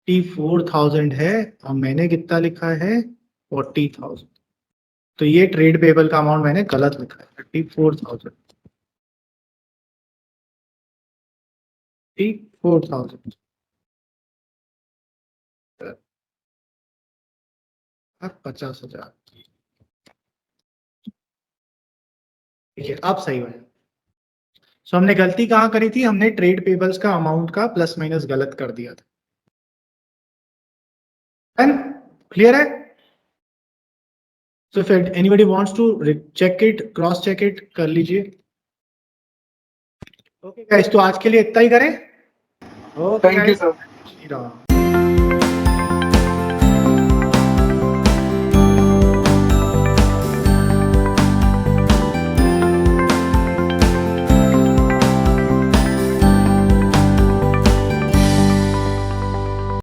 54,000 है और मैंने कितना लिखा है, 40,000, तो ये ट्रेड पेबल का अमाउंट मैंने गलत लिखा है, 34,000, 34,000 50,000। ठीक है, अब सही हो जाए। सो हमने गलती कहाँ करी थी, हमने ट्रेड पेबल्स का अमाउंट का प्लस माइनस गलत कर दिया था। क्लियर है? So if anybody wants to check it, cross check it, कर लीजिए. Okay guys, तो आज के लिए इतना ही करें. Okay Thank you, guys. sir. Shri Ram.